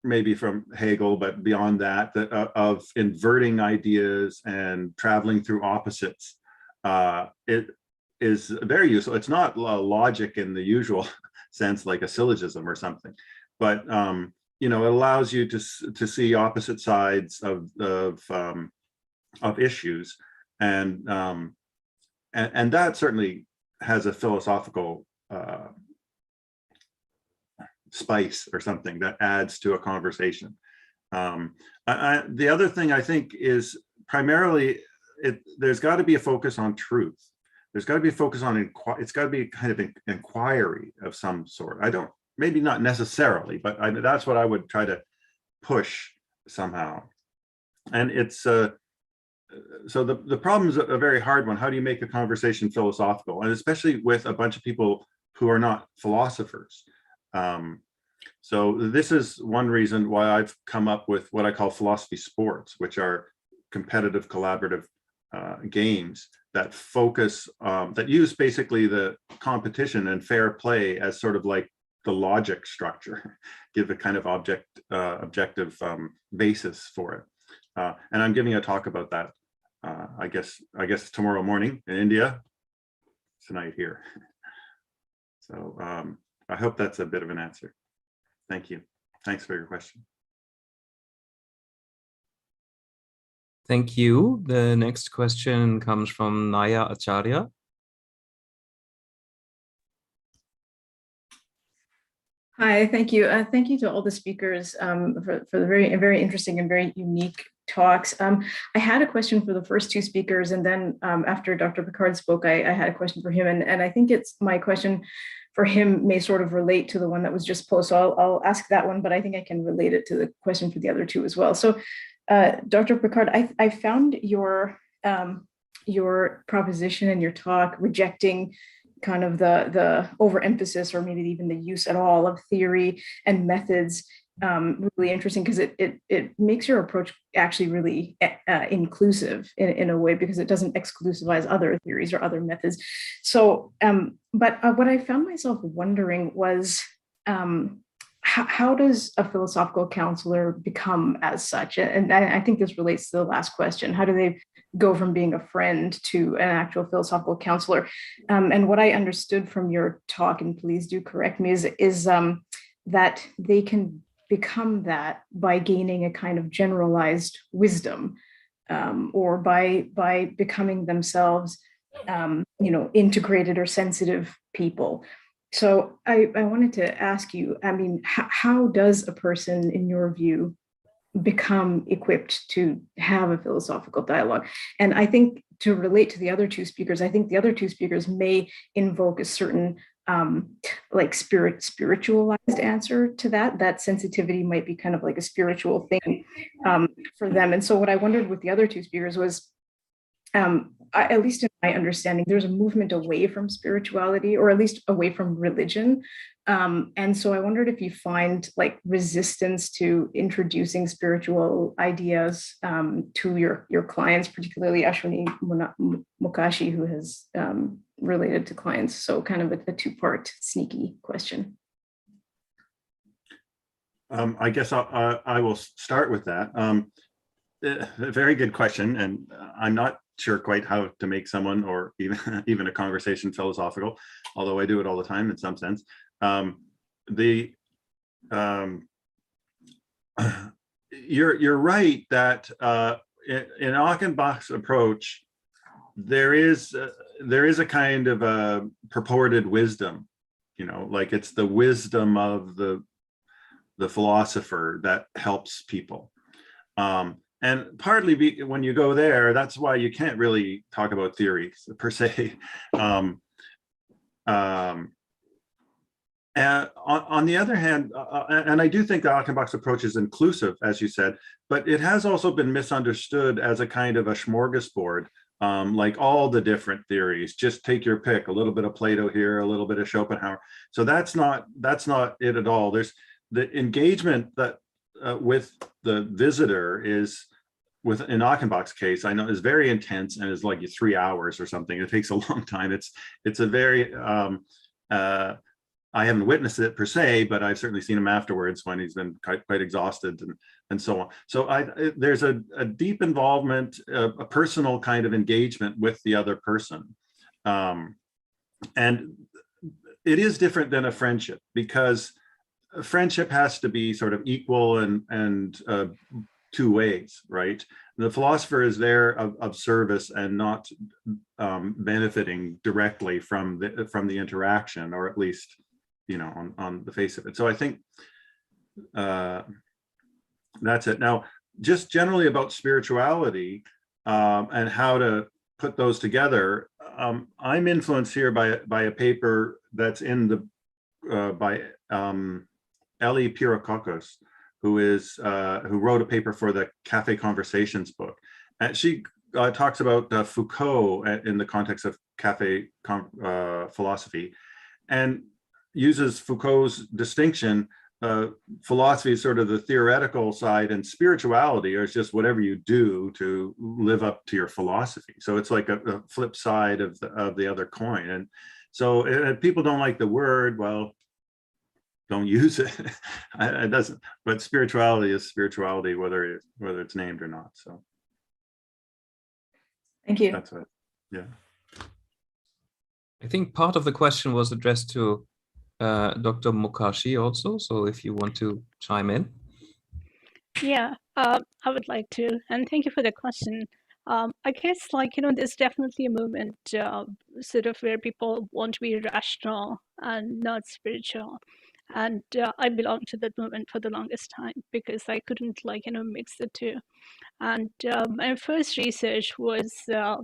maybe from Hegel, but beyond that, of inverting ideas and traveling through opposites, it is very useful. It's not logic in the usual sense, like a syllogism or something, but you know, it allows you to see opposite sides of issues, and that certainly has a philosophical spice or something that adds to a conversation. The other thing I think is primarily, there's got to be a focus on truth. There's got to be a focus on, it's got to be kind of an inquiry of some sort. Maybe not necessarily, but that's what I would try to push somehow. And it's, so the problem is a very hard one. How do you make a conversation philosophical? And especially with a bunch of people who are not philosophers. So this is one reason why I've come up with what I call philosophy sports, which are competitive collaborative games that focus, that use basically the competition and fair play as sort of like the logic structure, give a kind of objective basis for it. And I'm giving a talk about that, I guess tomorrow morning in India, tonight here. So I hope that's a bit of an answer. Thank you. Thanks for your question. Thank you. The next question comes from Naya Acharya. Hi, thank you. Thank you to all the speakers for the very interesting and very unique talks. I had a question for the first two speakers, and then after Dr. Picard spoke, I had a question for him, and I think it's my question for him may sort of relate to the one that was just posed. So I'll ask that one, but I think I can relate it to the question for the other two as well. So Dr. Picard, I found your proposition and your talk rejecting kind of the overemphasis or maybe even the use at all of theory and methods really interesting because it makes your approach actually really inclusive in a way, because it doesn't exclusivize other theories or other methods. So, but what I found myself wondering was, how does a philosophical counselor become as such? And I think this relates to the last question. How do they go from being a friend to an actual philosophical counselor? And what I understood from your talk, and please do correct me, is that they can become that by gaining a kind of generalized wisdom, or by becoming themselves, integrated or sensitive people. So I wanted to ask you, I mean, how does a person, in your view, become equipped to have a philosophical dialogue? And I think, to relate to the other two speakers, I think the other two speakers may invoke a certain spiritualized answer to that sensitivity might be kind of like a spiritual thing for them. And so what I wondered with the other two speakers was, at least in my understanding, there's a movement away from spirituality, or at least away from religion. And so I wondered if you find like resistance to introducing spiritual ideas to your clients, particularly Ashwini Mokashi, who has related to clients. So kind of a two-part sneaky question. I guess I will start with that. A very good question, and I'm not sure quite how to make someone, or even a conversation, philosophical, although I do it all the time in some sense. You're right that in Achenbach's approach, there is a kind of a purported wisdom, like it's the wisdom of the philosopher that helps people. And partly when you go there, that's why you can't really talk about theories per se. And on the other hand, and I do think the Achenbach's approach is inclusive, as you said, but it has also been misunderstood as a kind of a smorgasbord, like all the different theories. Just take your pick, a little bit of Plato here, a little bit of Schopenhauer. So that's not it at all. There's the engagement that with the visitor is, in Achenbach's case, I know is very intense and is like 3 hours or something. It takes a long time. It's a very I haven't witnessed it per se, but I've certainly seen him afterwards when he's been quite exhausted and so on. So there's a deep involvement, a personal kind of engagement with the other person. And it is different than a friendship, because a friendship has to be sort of equal and two ways, right? The philosopher is there of service and not benefiting directly from the interaction, or at least, on the face of it. So I think that's it. Now, just generally about spirituality and how to put those together, I'm influenced here by a paper that's in the by Ellie Pirokokos, who wrote a paper for the Cafe Conversations book. And she talks about Foucault in the context of cafe philosophy, and uses Foucault's distinction. Philosophy is sort of the theoretical side, and spirituality is just whatever you do to live up to your philosophy. So it's like a flip side of the other coin. And so if people don't like the word, well, don't use it. It doesn't. But spirituality is spirituality, whether it's named or not. So thank you. That's it. Yeah. I think part of the question was addressed to Dr. Mokashi also. So if you want to chime in. Yeah, I would like to, and thank you for the question. I guess, there's definitely a movement sort of where people want to be rational and not spiritual. And I belonged to that movement for the longest time, because I couldn't mix the two. And my first research was, I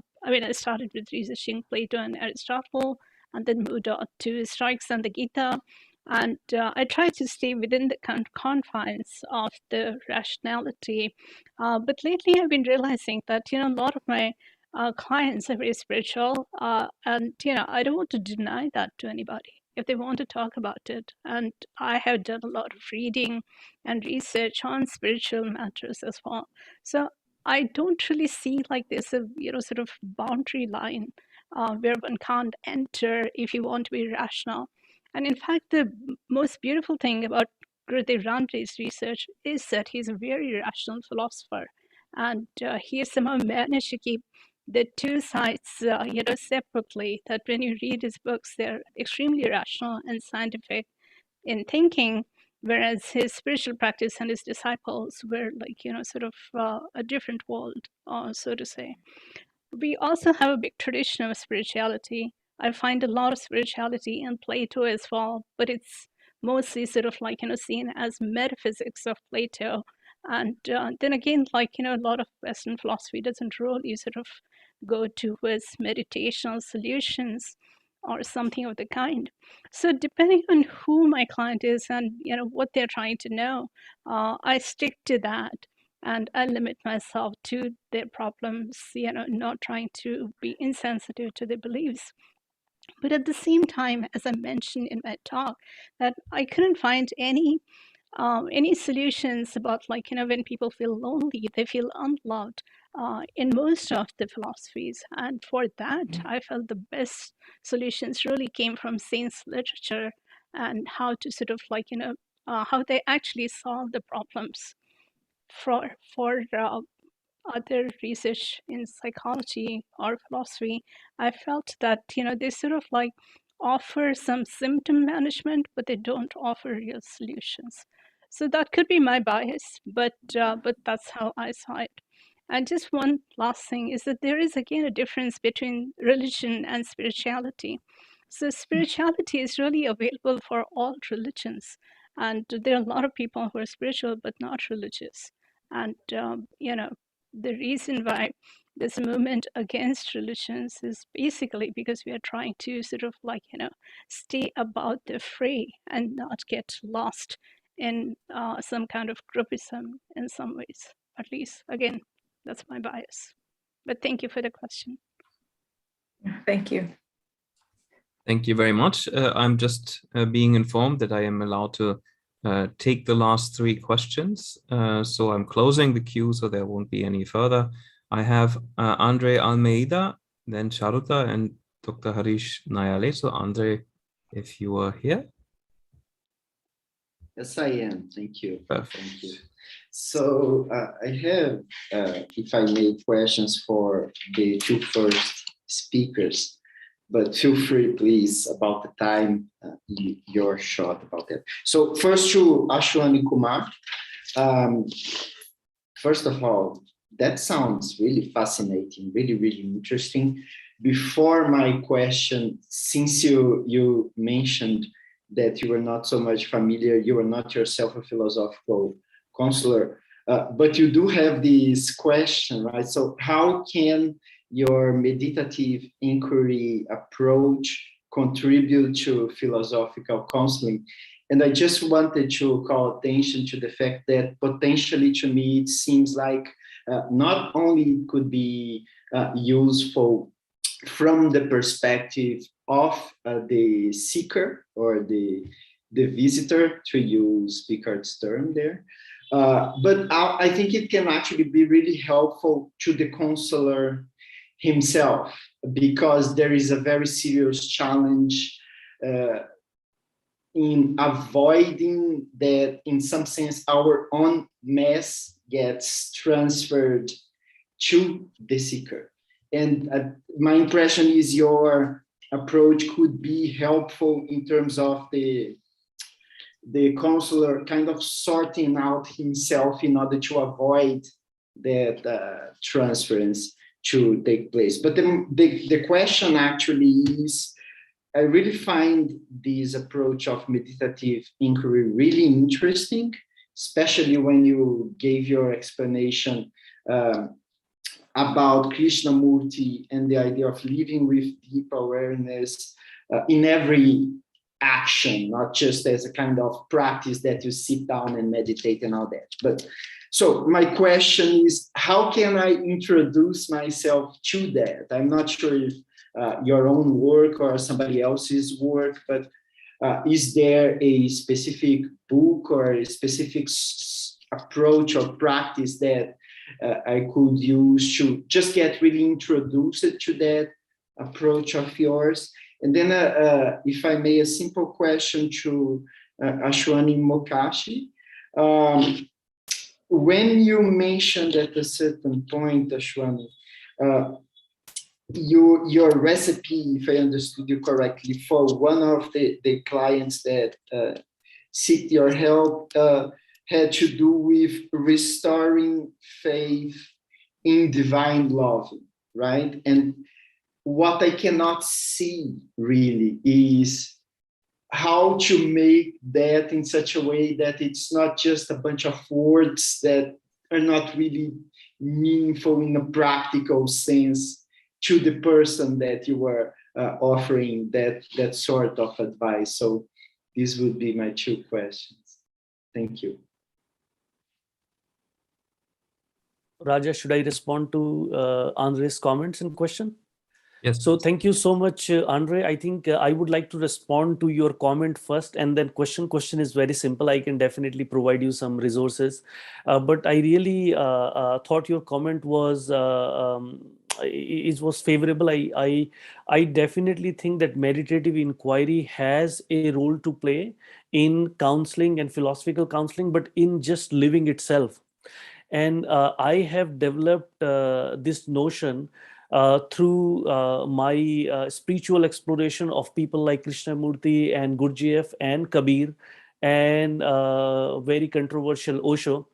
started with researching Plato and Aristotle, and then moved on to Stoics and the Gita. And I tried to stay within the confines of the rationality. But lately I've been realizing that, a lot of my clients are very spiritual, and, I don't want to deny that to anybody. if they want to talk about it. And I have done a lot of reading and research on spiritual matters as well. So I don't really see like there's a sort of boundary line where one can't enter if you want to be rational. And in fact, the most beautiful thing about Gurudev Rande's research is that he's a very rational philosopher, and he has somehow managed to keep the two sides, separately. That when you read his books, they're extremely rational and scientific in thinking, whereas his spiritual practice and his disciples were like, sort of a different world, so to say. We also have a big tradition of spirituality. I find a lot of spirituality in Plato as well, but it's mostly sort of like, seen as metaphysics of Plato. And then again, like, a lot of Western philosophy doesn't really sort of go towards meditational solutions or something of the kind. So depending on who my client is and, what they're trying to know, I stick to that. And I limit myself to their problems, not trying to be insensitive to their beliefs. But at the same time, as I mentioned in my talk, that I couldn't find any solutions about, like, when people feel lonely, they feel unloved in most of the philosophies. And for that, I felt the best solutions really came from saints' literature and how to sort of like, how they actually solve the problems. For other research in psychology or philosophy, I felt that, they sort of like offer some symptom management, but they don't offer real solutions. So that could be my bias, but that's how I saw it. And just one last thing is that there is again a difference between religion and spirituality. So spirituality is really available for all religions, and there are a lot of people who are spiritual but not religious. And the reason why this movement against religions is basically because we are trying to sort of like, stay above the fray and not get lost in some kind of groupism in some ways. At least, again, that's my bias. But thank you for the question. Thank you. Thank you very much. I'm just being informed that I am allowed to take the last 3 questions. So I'm closing the queue so there won't be any further. I have Andre Almeida, then Charuta and Dr. Harish Nayale. So Andre, if you are here. Yes, I am. Thank you. Perfect. Thank you. So I have, if I may, questions for the 2 first speakers, but feel free, please, about the time, you're short about that. So first to Ashwani Kumar. First of all, that sounds really fascinating, really, really interesting. Before my question, since you mentioned that you were not so much familiar, you are not yourself a philosophical counselor, but you do have this question, right? So how can your meditative inquiry approach contribute to philosophical counseling? And I just wanted to call attention to the fact that potentially to me, it seems like not only could be useful from the perspective of the seeker or the visitor, to use Picard's term there, but I think it can actually be really helpful to the counselor himself, because there is a very serious challenge in avoiding that, in some sense, our own mess gets transferred to the seeker. And my impression is your approach could be helpful in terms of the counselor kind of sorting out himself in order to avoid that transference to take place. But the question actually is, I really find this approach of meditative inquiry really interesting, especially when you gave your explanation about Krishnamurti and the idea of living with deep awareness in every action, not just as a kind of practice that you sit down and meditate and all that. But so my question is, how can I introduce myself to that? I'm not sure if your own work or somebody else's work, but Is there a specific book or a specific approach or practice that I could use to just get really introduced to that approach of yours? And then, if I may, a simple question to Ashwani Mokashi. When you mentioned at a certain point, Ashwani, your recipe, if I understood you correctly, for one of the clients that seek your help had to do with restoring faith in divine love, right? And what I cannot see really is how to make that in such a way that it's not just a bunch of words that are not really meaningful in a practical sense to the person that you were offering that sort of advice. So these would be my two questions. Thank you. Raja, should I respond to Andre's comments and question? Yes. So thank you so much, Andre. I think I would like to respond to your comment first, and then question is very simple. I can definitely provide you some resources. But I really thought your comment was favorable. I definitely think that meditative inquiry has a role to play in counseling and philosophical counseling, but in just living itself. And I have developed this notion through my spiritual exploration of people like Krishnamurti and Gurudev and Kabir and very controversial Osho,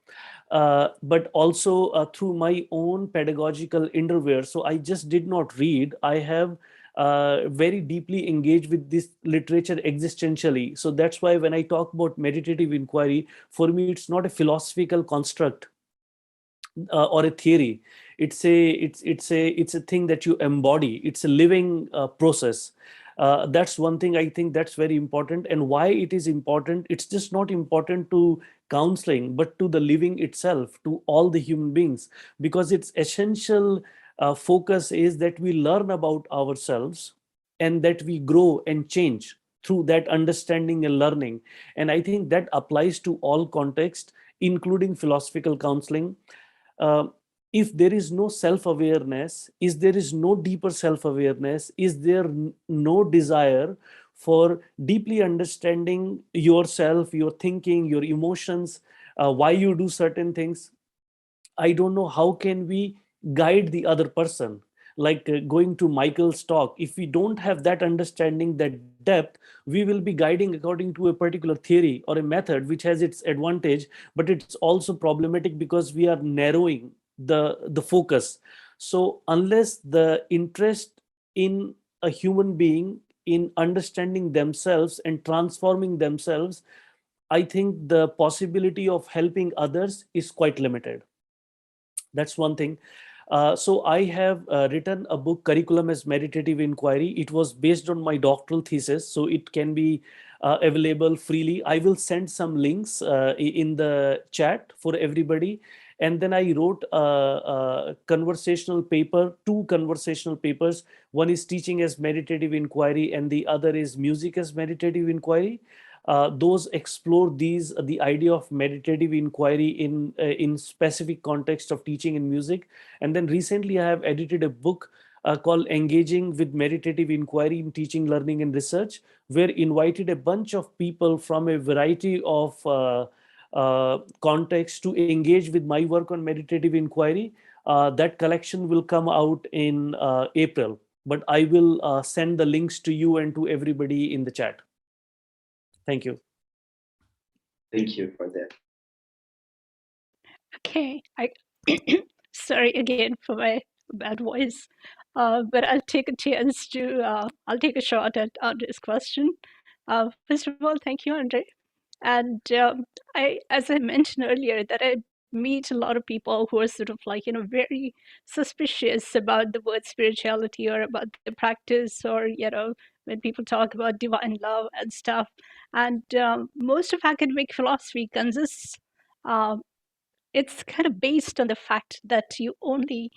but also through my own pedagogical endeavor. So I just did not read. I have very deeply engaged with this literature existentially. So that's why when I talk about meditative inquiry, for me, it's not a philosophical construct or a theory. It's a thing that you embody. It's a living process. That's one thing I think that's very important. And why it is important, it's just not important to counseling, but to the living itself, to all the human beings, because its essential focus is that we learn about ourselves and that we grow and change through that understanding and learning. And I think that applies to all contexts, including philosophical counseling. If there is no self-awareness, is there is no deeper self-awareness, is there no desire for deeply understanding yourself, your thinking, your emotions, why you do certain things, I don't know how can we guide the other person. Like going to Michael's talk, if we don't have that understanding, that depth, we will be guiding according to a particular theory or a method which has its advantage, but it's also problematic because we are narrowing the focus. So unless the interest in a human being in understanding themselves and transforming themselves, I think the possibility of helping others is quite limited. That's one thing. So I have written a book, Curriculum as Meditative Inquiry. It was based on my doctoral thesis, so it can be available freely. I will send some links in the chat for everybody. And then I wrote a conversational paper, 2 conversational papers. One is Teaching as Meditative Inquiry, and the other is Music as Meditative Inquiry. Those explore the idea of meditative inquiry in specific context of teaching and music. And then recently I have edited a book called Engaging with Meditative Inquiry in Teaching, Learning and Research, where invited a bunch of people from a variety of contexts to engage with my work on meditative inquiry. That collection will come out in April, but I will send the links to you and to everybody in the chat. Thank you. Thank you for that. Okay, sorry again for my bad voice, but I'll take a chance to, I'll take a shot at Andre's question. First of all, thank you, Andre. And as I mentioned earlier, that I meet a lot of people who are sort of like, very suspicious about the word spirituality or about the practice, or, when people talk about divine love and stuff. And most of academic philosophy consists, it's kind of based on the fact that you only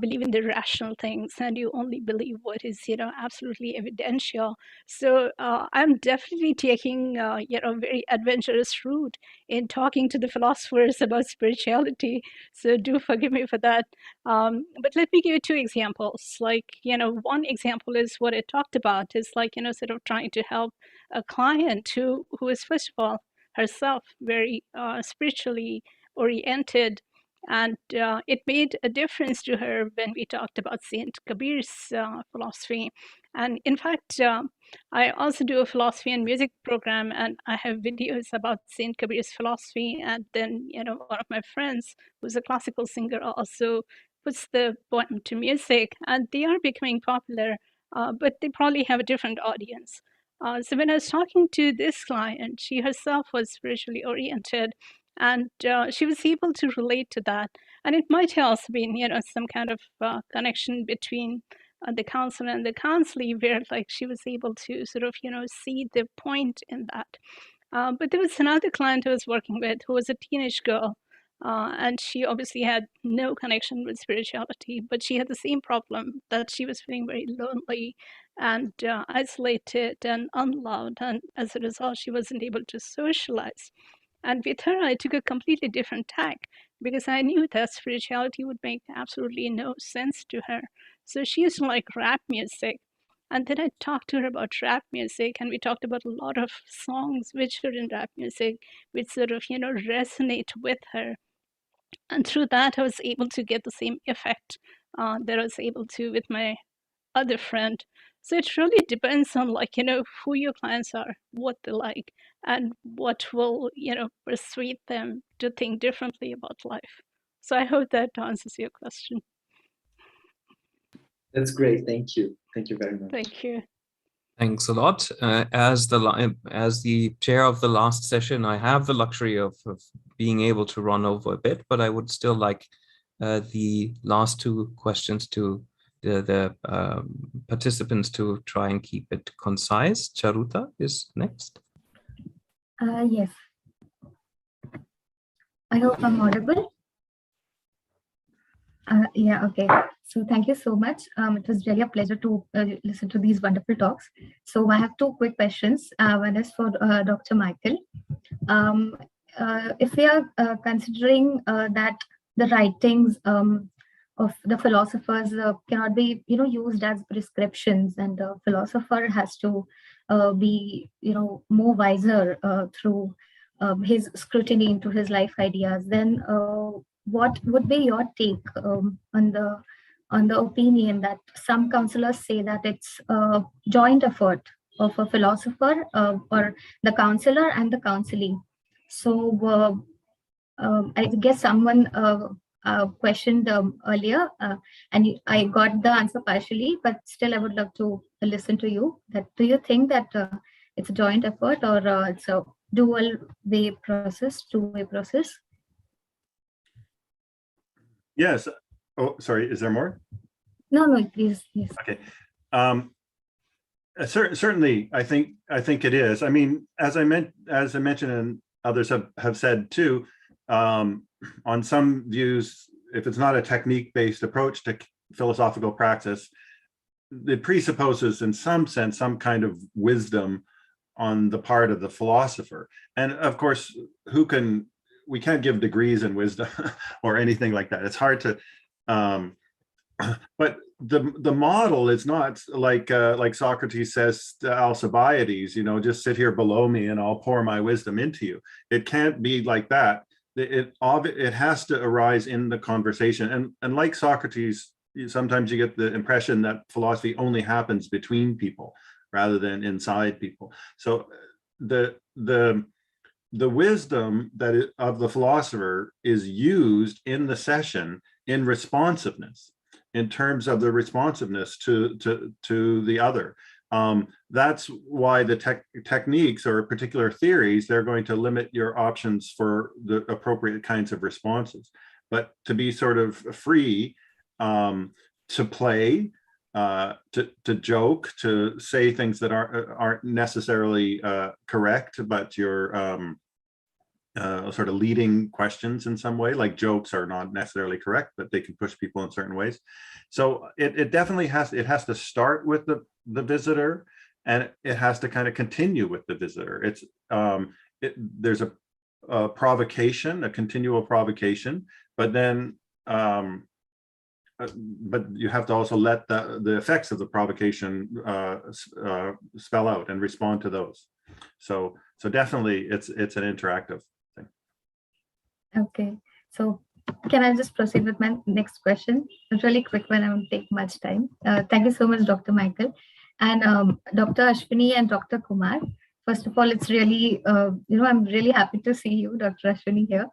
believe in the rational things, and you only believe what is, absolutely evidential. So I'm definitely taking, very adventurous route in talking to the philosophers about spirituality. So do forgive me for that. But let me give you two examples. Like, one example is what I talked about is like, sort of trying to help a client who is, first of all, herself very spiritually oriented. And it made a difference to her when we talked about Saint Kabir's philosophy. And in fact, I also do a philosophy and music program, and I have videos about Saint Kabir's philosophy. And then, one of my friends, who's a classical singer, also puts the poem to music, and they are becoming popular, but they probably have a different audience. So when I was talking to this client, she herself was spiritually oriented, and she was able to relate to that. And it might have also been, some kind of connection between the counselor and the counselee, where like she was able to sort of, see the point in that. But there was another client I was working with who was a teenage girl, and she obviously had no connection with spirituality, but she had the same problem, that she was feeling very lonely and isolated and unloved, and as a result, she wasn't able to socialize. And with her, I took a completely different tack because I knew that spirituality would make absolutely no sense to her. So she used to like rap music. And then I talked to her about rap music, and we talked about a lot of songs which are in rap music, which sort of, resonate with her. And through that, I was able to get the same effect that I was able to with my other friend. So it really depends on like, who your clients are, what they like, and what will, persuade them to think differently about life. So I hope that answers your question. That's great. Thank you. Thank you very much. Thank you. Thanks a lot. As the chair of the last session, I have the luxury of being able to run over a bit, but I would still like the last two questions to the participants to try and keep it concise. Charuta is next. Yes. I hope I'm audible. Yeah, okay. So thank you so much. It was really a pleasure to listen to these wonderful talks. So I have two quick questions. One is for Dr. Michael. If we are considering that the writings of the philosophers cannot be, used as prescriptions, and the philosopher has to be, more wiser through his scrutiny into his life ideas, then what would be your take on the opinion that some counselors say that it's a joint effort of a philosopher or the counselor and the counselee? So I guess someone questioned earlier, and I got the answer partially, but still I would love to listen to you. That do you think that it's a joint effort, or it's a two-way process? Yes. Oh, sorry. Is there more? No, please. Yes. Okay. Certainly, I think it is. I mean, as I mentioned, and others have said too, on some views, if it's not a technique-based approach to philosophical praxis, it presupposes, in some sense, some kind of wisdom on the part of the philosopher. And of course, we can't give degrees in wisdom or anything like that. It's hard to, but the model is not like Socrates says to Alcibiades, just sit here below me and I'll pour my wisdom into you. It can't be like that. It has to arise in the conversation. And like Socrates, sometimes you get the impression that philosophy only happens between people rather than inside people. So the wisdom of the philosopher is used in the session in responsiveness, in terms of the responsiveness to the other. That's why the techniques or particular theories, they're going to limit your options for the appropriate kinds of responses. But to be sort of free, to play, to joke, to say things that aren't necessarily correct, but you're sort of leading questions in some way, like jokes are not necessarily correct, but they can push people in certain ways. So it definitely has to start with the visitor, and it has to kind of continue with the visitor. There's a provocation, a continual provocation, but then but you have to also let the effects of the provocation spell out and respond to those. So definitely it's an interactive thing. Okay, so can I just proceed with my next question? It's really quick one, I won't take much time. Thank you so much, Dr. Michael. And Dr. Ashwini and Dr. Kumar. First of all, it's really, I'm really happy to see you, Dr. Ashwini, here.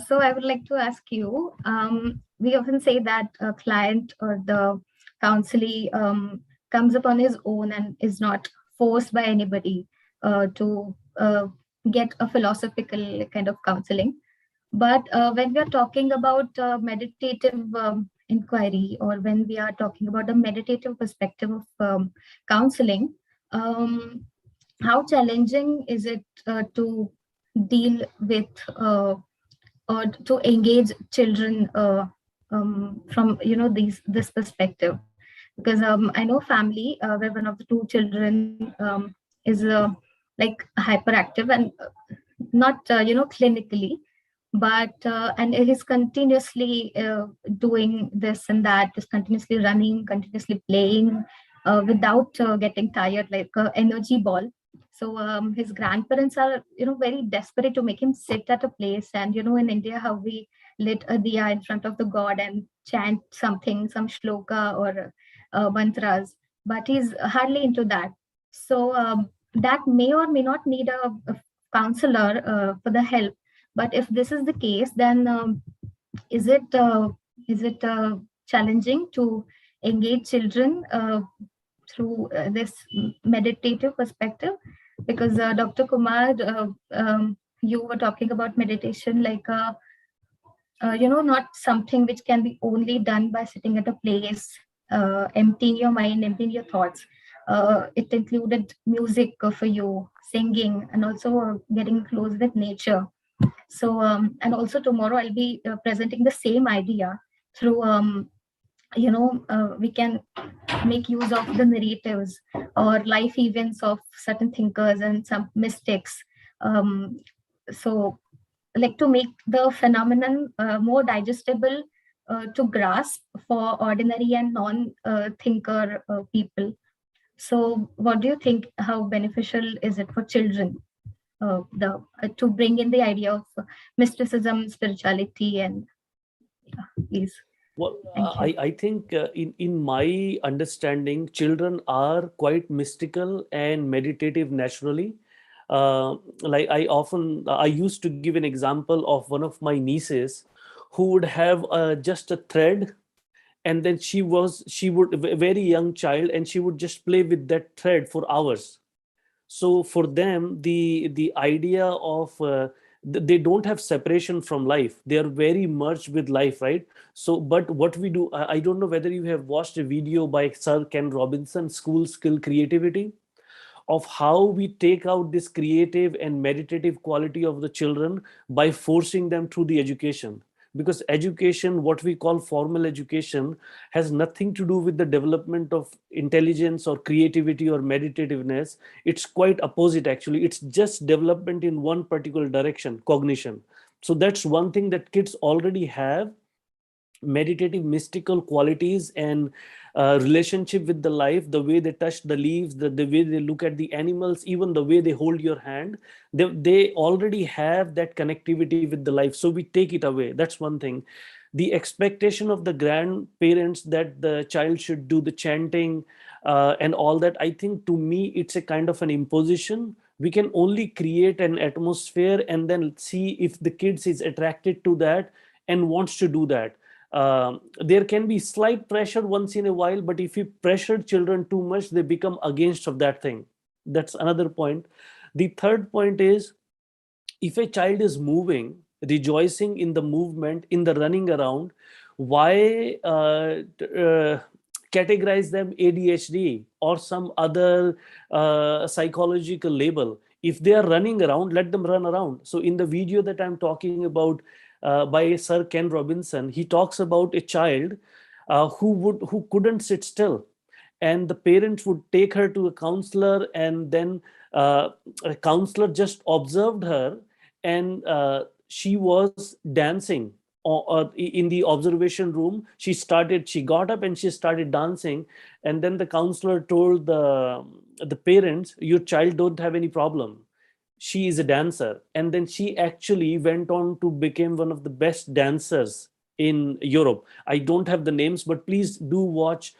So I would like to ask you, we often say that a client or the counselee comes upon his own and is not forced by anybody to get a philosophical kind of counseling. But when we are talking about meditative inquiry, or when we are talking about the meditative perspective of counseling, how challenging is it to deal with or to engage children from this perspective? Because I know family where one of the two children is like hyperactive and not clinically, but and it is continuously doing this and that, is continuously running, continuously playing without getting tired, like an energy ball. So his grandparents are very desperate to make him sit at a place, and in India how we lit a diya in front of the god and chant something, some shloka or mantras, but he's hardly into that. So that may or may not need a counselor for the help. But if this is the case, then is it challenging to engage children through this meditative perspective? Because Dr. Kumar, you were talking about meditation like not something which can be only done by sitting at a place, emptying your mind, emptying your thoughts. It included music for you, singing, and also getting close with nature. So, and also tomorrow I'll be presenting the same idea through, we can make use of the narratives or life events of certain thinkers and some mystics. So, like to make the phenomenon more digestible to grasp for ordinary and non-thinker people. So, what do you think? How beneficial is it for children? To bring in the idea of mysticism, spirituality, and please. Well, I think in my understanding, children are quite mystical and meditative naturally. Like I used to give an example of one of my nieces who would have just a thread, and then she would a very young child, and she would just play with that thread for hours. So for them, the idea of they don't have separation from life. They are very merged with life, right? So, but what we do, I don't know whether you have watched a video by Sir Ken Robinson, School Skill Creativity, of how we take out this creative and meditative quality of the children by forcing them through the education. Because education, what we call formal education, has nothing to do with the development of intelligence or creativity or meditativeness. It's quite opposite, actually. It's just development in one particular direction, cognition. So that's one thing that kids already have, meditative mystical qualities and relationship with the life, the way they touch the leaves, the way they look at the animals, even the way they hold your hand. They already have that connectivity with the life. So we take it away. That's one thing. The expectation of the grandparents that the child should do the chanting and all that, I think to me, it's a kind of an imposition. We can only create an atmosphere and then see if the kids is attracted to that and wants to do that. There can be slight pressure once in a while, but if you pressure children too much, they become against of that thing. That's another point. The third point is, if a child is moving, rejoicing in the movement, in the running around, why categorize them ADHD or some other psychological label? If they are running around, let them run around. So in the video that I'm talking about by Sir Ken Robinson, he talks about a child who couldn't sit still, and the parents would take her to a counselor, and then a counselor just observed her, and she was dancing in the observation room. She got up and she started dancing, and then the counselor told the parents, your child don't have any problem, she is a dancer. And then she actually went on to become one of the best dancers in Europe. I don't have the names, but please do watch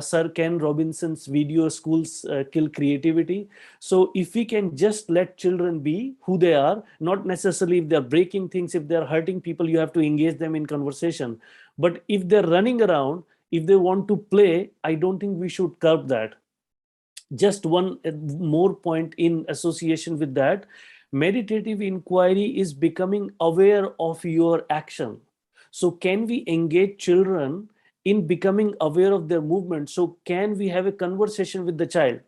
Sir Ken Robinson's video, Schools Kill Creativity. So if we can just let children be who they are, not necessarily if they're breaking things, if they're hurting people, you have to engage them in conversation. But if they're running around, if they want to play, I don't think we should curb that. Just one more point in association with that, meditative inquiry is becoming aware of your action. So can we engage children in becoming aware of their movement? So can we have a conversation with the child?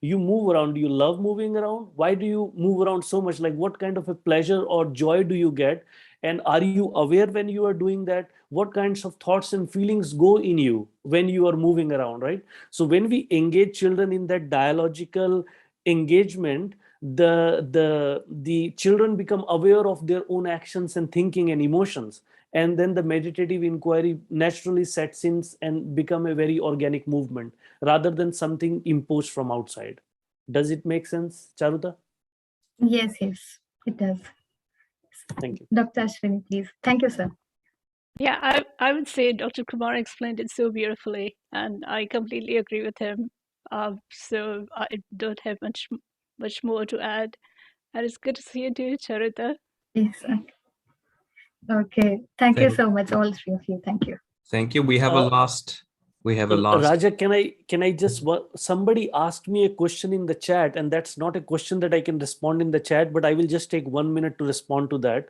You move around, do you love moving around? Why do you move around so much? Like, what kind of a pleasure or joy do you get? And are you aware when you are doing that? What kinds of thoughts and feelings go in you when you are moving around, right? So when we engage children in that dialogical engagement, the children become aware of their own actions and thinking and emotions. And then the meditative inquiry naturally sets in and become a very organic movement rather than something imposed from outside. Does it make sense, Charuta? Yes, it does. Thank you. Dr. Ashwini, please. Thank you, sir. Yeah, I would say Dr. Kumar explained it so beautifully, and I completely agree with him. So I don't have much more to add. And it's good to see you too, Charita. Yes. Okay. Thank you so much, all three of you. Thank you. Thank you. We have a last. Raja, can I just, somebody asked me a question in the chat, and that's not a question that I can respond in the chat, but I will just take 1 minute to respond to that.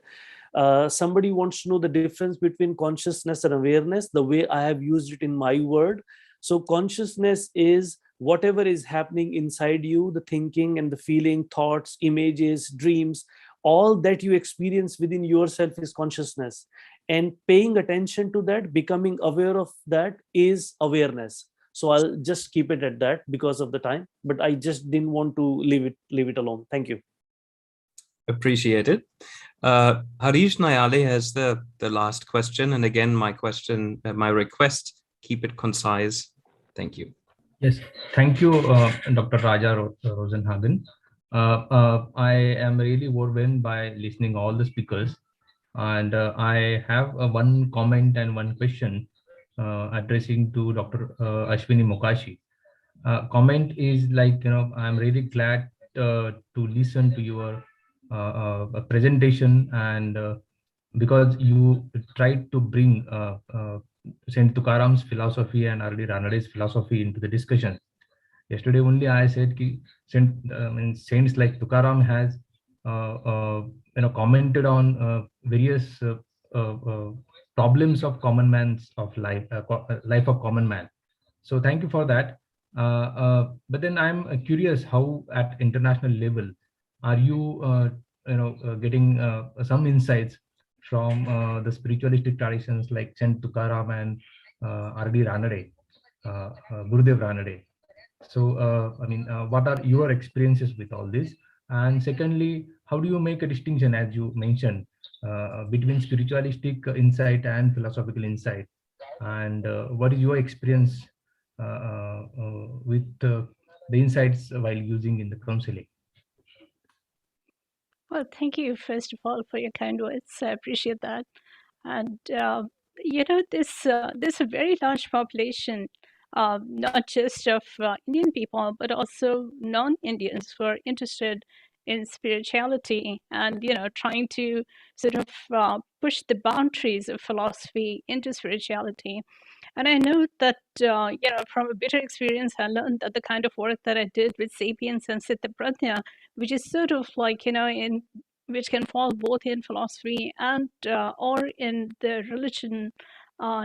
Somebody wants to know the difference between consciousness and awareness, the way I have used it in my word. So consciousness is whatever is happening inside you, the thinking and the feeling, thoughts, images, dreams, all that you experience within yourself is consciousness. And paying attention to that, becoming aware of that is awareness. So I'll just keep it at that because of the time, but I just didn't want to leave it alone. Thank you. Appreciate it. Harish Nayale has the last question. And again, my request, keep it concise. Thank you. Yes, thank you, Dr. Raja Rosenhagen. I am really overwhelmed by listening all the speakers. And I have one comment and one question addressing to Dr. Ashwini Mokashi. Comment is like, I'm really glad to listen to your presentation, and because you tried to bring Saint Tukaram's philosophy and R.D. Ranade's philosophy into the discussion. Yesterday only I said saints like Tukaram has commented on various problems of common man's of life, life of common man. So thank you for that. But then I'm curious, how at international level are you getting some insights from the spiritualistic traditions like Saint Tukaram and R.D. Ranade, Gurudev Ranade. So, what are your experiences with all this? And secondly, how do you make a distinction, as you mentioned, between spiritualistic insight and philosophical insight? And what is your experience with the insights while using in the counseling? Well, thank you, first of all, for your kind words. I appreciate that. And, there's a very large population, not just of Indian people, but also non-Indians who are interested in spirituality and, trying to sort of push the boundaries of philosophy into spirituality. And I know that, from a bitter experience, I learned that the kind of work that I did with Sapiens and Siddha Prajna, which is sort of like, which can fall both in philosophy and or in the religion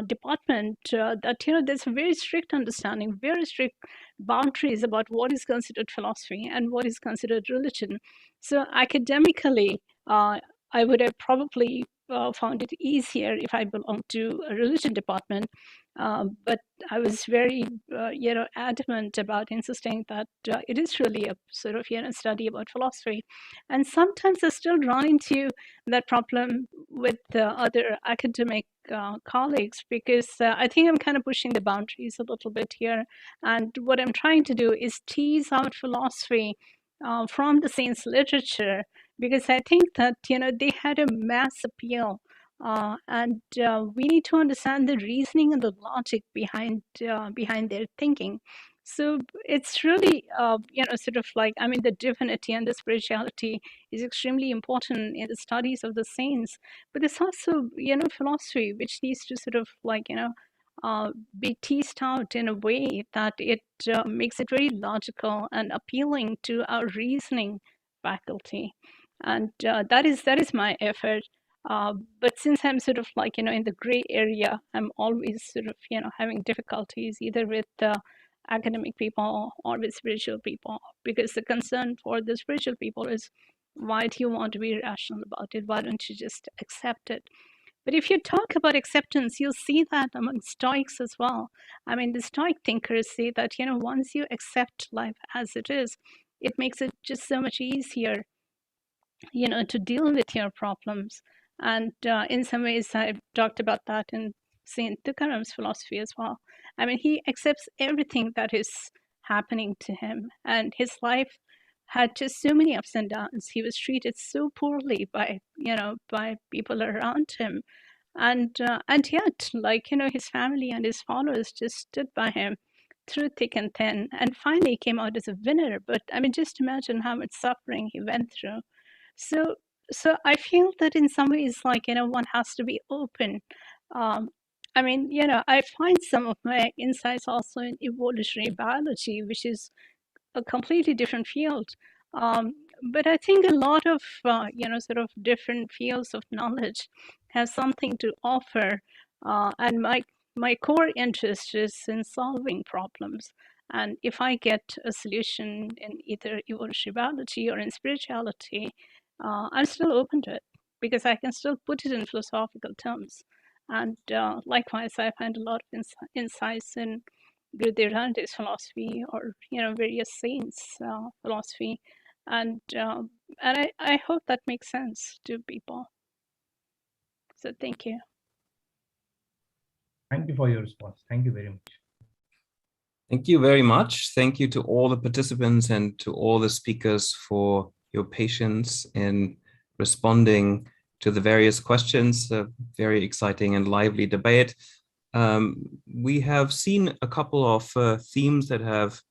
department that there's a very strict understanding, very strict boundaries about what is considered philosophy and what is considered religion. So academically, I would have probably found it easier if I belonged to a religion department, but I was very adamant about insisting that it is really a sort of study about philosophy. And sometimes I still run into that problem with other academic colleagues, because I think I'm kind of pushing the boundaries a little bit here. And what I'm trying to do is tease out philosophy from the saints' literature, because I think that they had a mass appeal, and we need to understand the reasoning and the logic behind their thinking. So it's really sort of like, I mean, the divinity and the spirituality is extremely important in the studies of the saints, but there's also philosophy which needs to sort of like be teased out in a way that it makes it very logical and appealing to our reasoning faculty. And that is my effort. But since I'm sort of like in the gray area, I'm always sort of having difficulties either with academic people or with spiritual people, because the concern for the spiritual people is, why do you want to be rational about it? Why don't you just accept it? But if you talk about acceptance, you'll see that among Stoics as well. I mean, the Stoic thinkers say that once you accept life as it is, it makes it just so much easier to deal with your problems. And in some ways, I've talked about that in Saint Tukaram's philosophy as well. I mean, he accepts everything that is happening to him, and his life had just so many ups and downs. He was treated so poorly by people around him, and yet, like his family and his followers just stood by him through thick and thin, and finally came out as a winner. But I mean, just imagine how much suffering he went through. So I feel that in some ways, like, one has to be open. I mean, I find some of my insights also in evolutionary biology, which is a completely different field. But I think a lot of, sort of different fields of knowledge have something to offer. And my core interest is in solving problems. And if I get a solution in either evolutionary biology or in spirituality, I'm still open to it, because I can still put it in philosophical terms. And likewise, I find a lot of insights in Gurudev's philosophy, or various saints' philosophy, and I hope that makes sense to people. So thank you. Thank you for your response. Thank you very much. Thank you very much. Thank you to all the participants and to all the speakers for your patience in responding to the various questions. A very exciting and lively debate. We have seen a couple of themes that have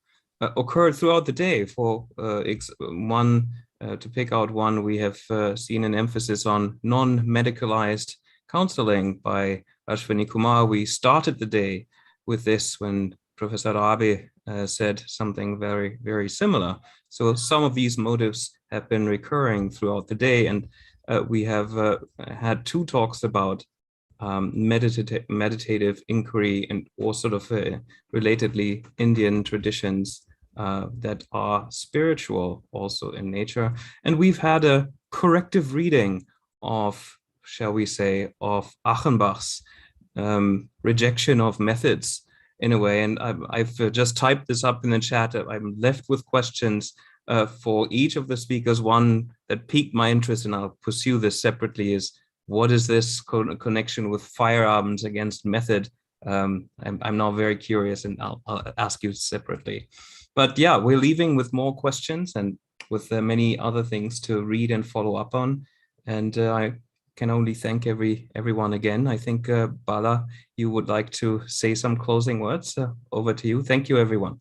occurred throughout the day. For to pick out one, we have seen an emphasis on non-medicalized counseling by Ashwani Kumar. We started the day with this when Professor Rabe said something very, very similar. So some of these motives have been recurring throughout the day, and we have had two talks about meditative inquiry and or sort of relatedly Indian traditions that are spiritual also in nature. And we've had a corrective reading of, shall we say, of Achenbach's rejection of methods in a way. And I've just typed this up in the chat. I'm left with questions for each of the speakers. One that piqued my interest, and I'll pursue this separately, is what is this connection with firearms against method? I'm now very curious, and I'll ask you separately. But yeah, we're leaving with more questions and with many other things to read and follow up on. And I can only thank everyone again. I think Bala, you would like to say some closing words. Over to you. Thank you, everyone.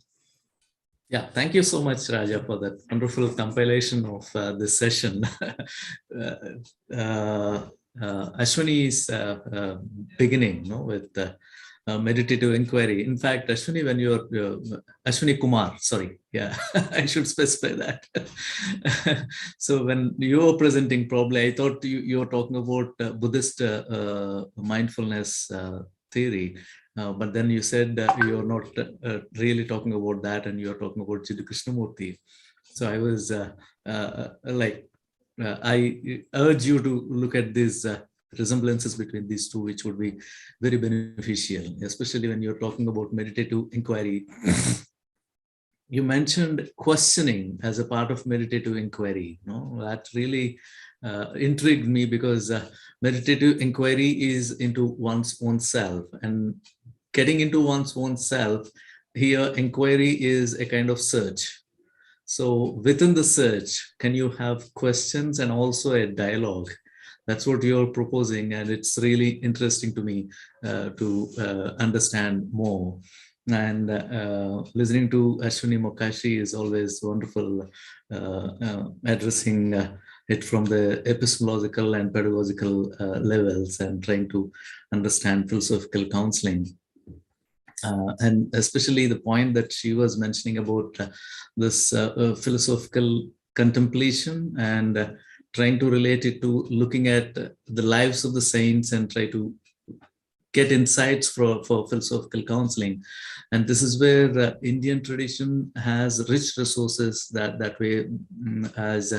Yeah, thank you so much, Raja, for that wonderful compilation of this session. Ashwini's beginning with meditative inquiry. In fact, Ashwini, when you're Ashwani Kumar, sorry, yeah, I should specify that. So when you were presenting, probably I thought you were talking about Buddhist mindfulness theory. But then you said you're not really talking about that, and you're talking about Jiddu Krishnamurti. So I was I urge you to look at these resemblances between these two, which would be very beneficial, especially when you're talking about meditative inquiry. You mentioned questioning as a part of meditative inquiry. No, that really intrigued me, because meditative inquiry is into one's own self, and getting into one's own self, here inquiry is a kind of search. So within the search, can you have questions and also a dialogue? That's what you're proposing, and it's really interesting to me to understand more. And listening to Ashwini Mokashi is always wonderful, addressing it from the epistemological and pedagogical levels, and trying to understand philosophical counseling. And especially the point that she was mentioning about this philosophical contemplation, and trying to relate it to looking at the lives of the saints and try to get insights for philosophical counseling. And this is where the Indian tradition has rich resources that way, as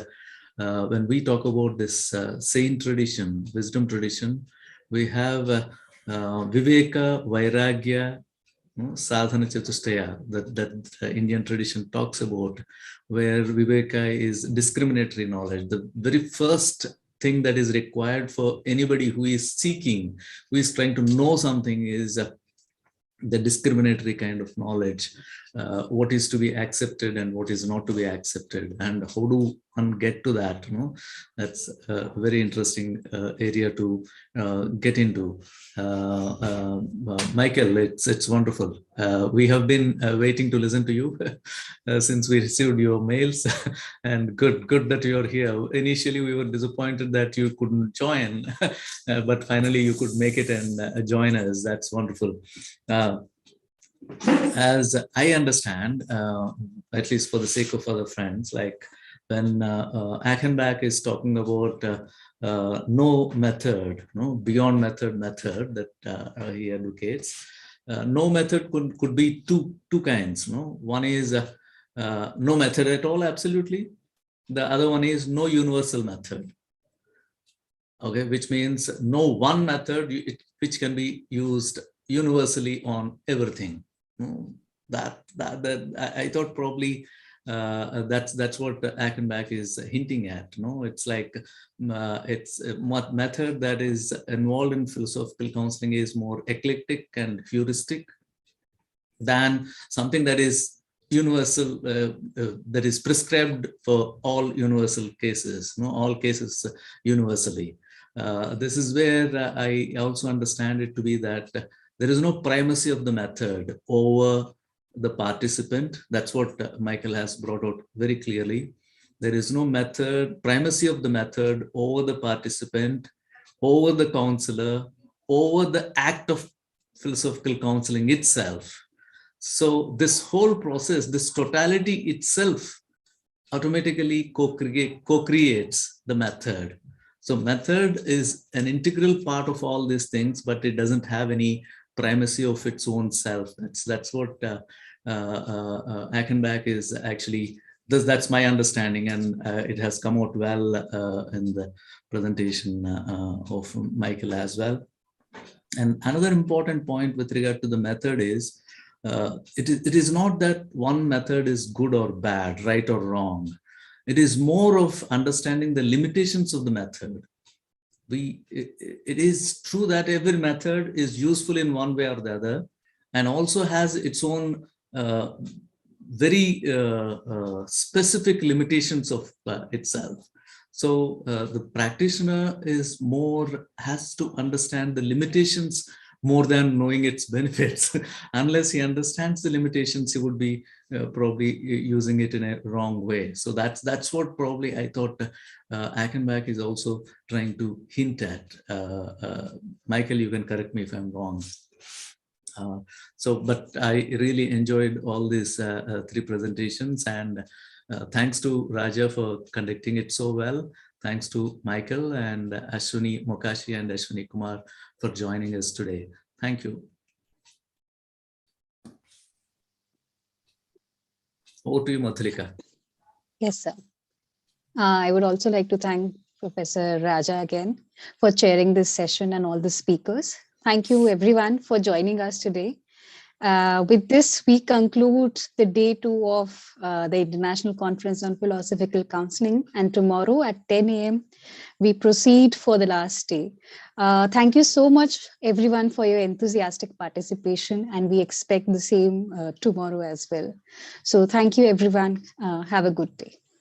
when we talk about this saint tradition, wisdom tradition, we have Viveka, Vairagya, Sadhana Chatushtaya, that Indian tradition talks about, where Viveka is discriminatory knowledge. The very first thing that is required for anybody who is seeking, who is trying to know something, is the discriminatory kind of knowledge, what is to be accepted and what is not to be accepted, and how do one get to that. That's a very interesting area to get into. Michael, it's wonderful. We have been waiting to listen to you since we received your mails, and good that you're here. Initially, we were disappointed that you couldn't join, but finally you could make it and join us. That's wonderful. As I understand, at least for the sake of other friends, like when Achenbach is talking about no method, beyond method that he advocates, no method could be two kinds. One is no method at all, absolutely. The other one is no universal method. Okay, which means no one method which can be used universally on everything. That I thought probably that's what Achenbach is hinting at. It's like it's what method that is involved in philosophical counseling is more eclectic and heuristic than something that is universal, that is prescribed for all universal cases. All cases universally. This is where I also understand it to be that there is no primacy of the method over the participant. That's what Michael has brought out very clearly. There is no primacy of the method over the participant, over the counselor, over the act of philosophical counseling itself. So this whole process, this totality itself automatically co-creates the method. So method is an integral part of all these things, but it doesn't have any primacy of its own self. That's what Achenbach is actually, that's my understanding, and it has come out well in the presentation of Michael as well. And another important point with regard to the method is, it is not that one method is good or bad, right or wrong. It is more of understanding the limitations of the method. It is true that every method is useful in one way or the other, and also has its own very specific limitations of itself. So the practitioner has to understand the limitations more than knowing its benefits. Unless he understands the limitations, he would be probably using it in a wrong way. So that's what probably I thought Achenbach is also trying to hint at. Michael, you can correct me if I'm wrong. But I really enjoyed all these three presentations, and thanks to Raja for conducting it so well. Thanks to Michael and Ashwini Mokashi and Ashwani Kumar for joining us today. Thank you. Over to you, Mathalika. Yes, sir. I would also like to thank Professor Raja again for chairing this session and all the speakers. Thank you everyone for joining us today. With this, we conclude the day 2 of the International Conference on Philosophical Counselling, and tomorrow at 10 a.m. we proceed for the last day. Thank you so much everyone for your enthusiastic participation, and we expect the same tomorrow as well. So thank you everyone. Have a good day.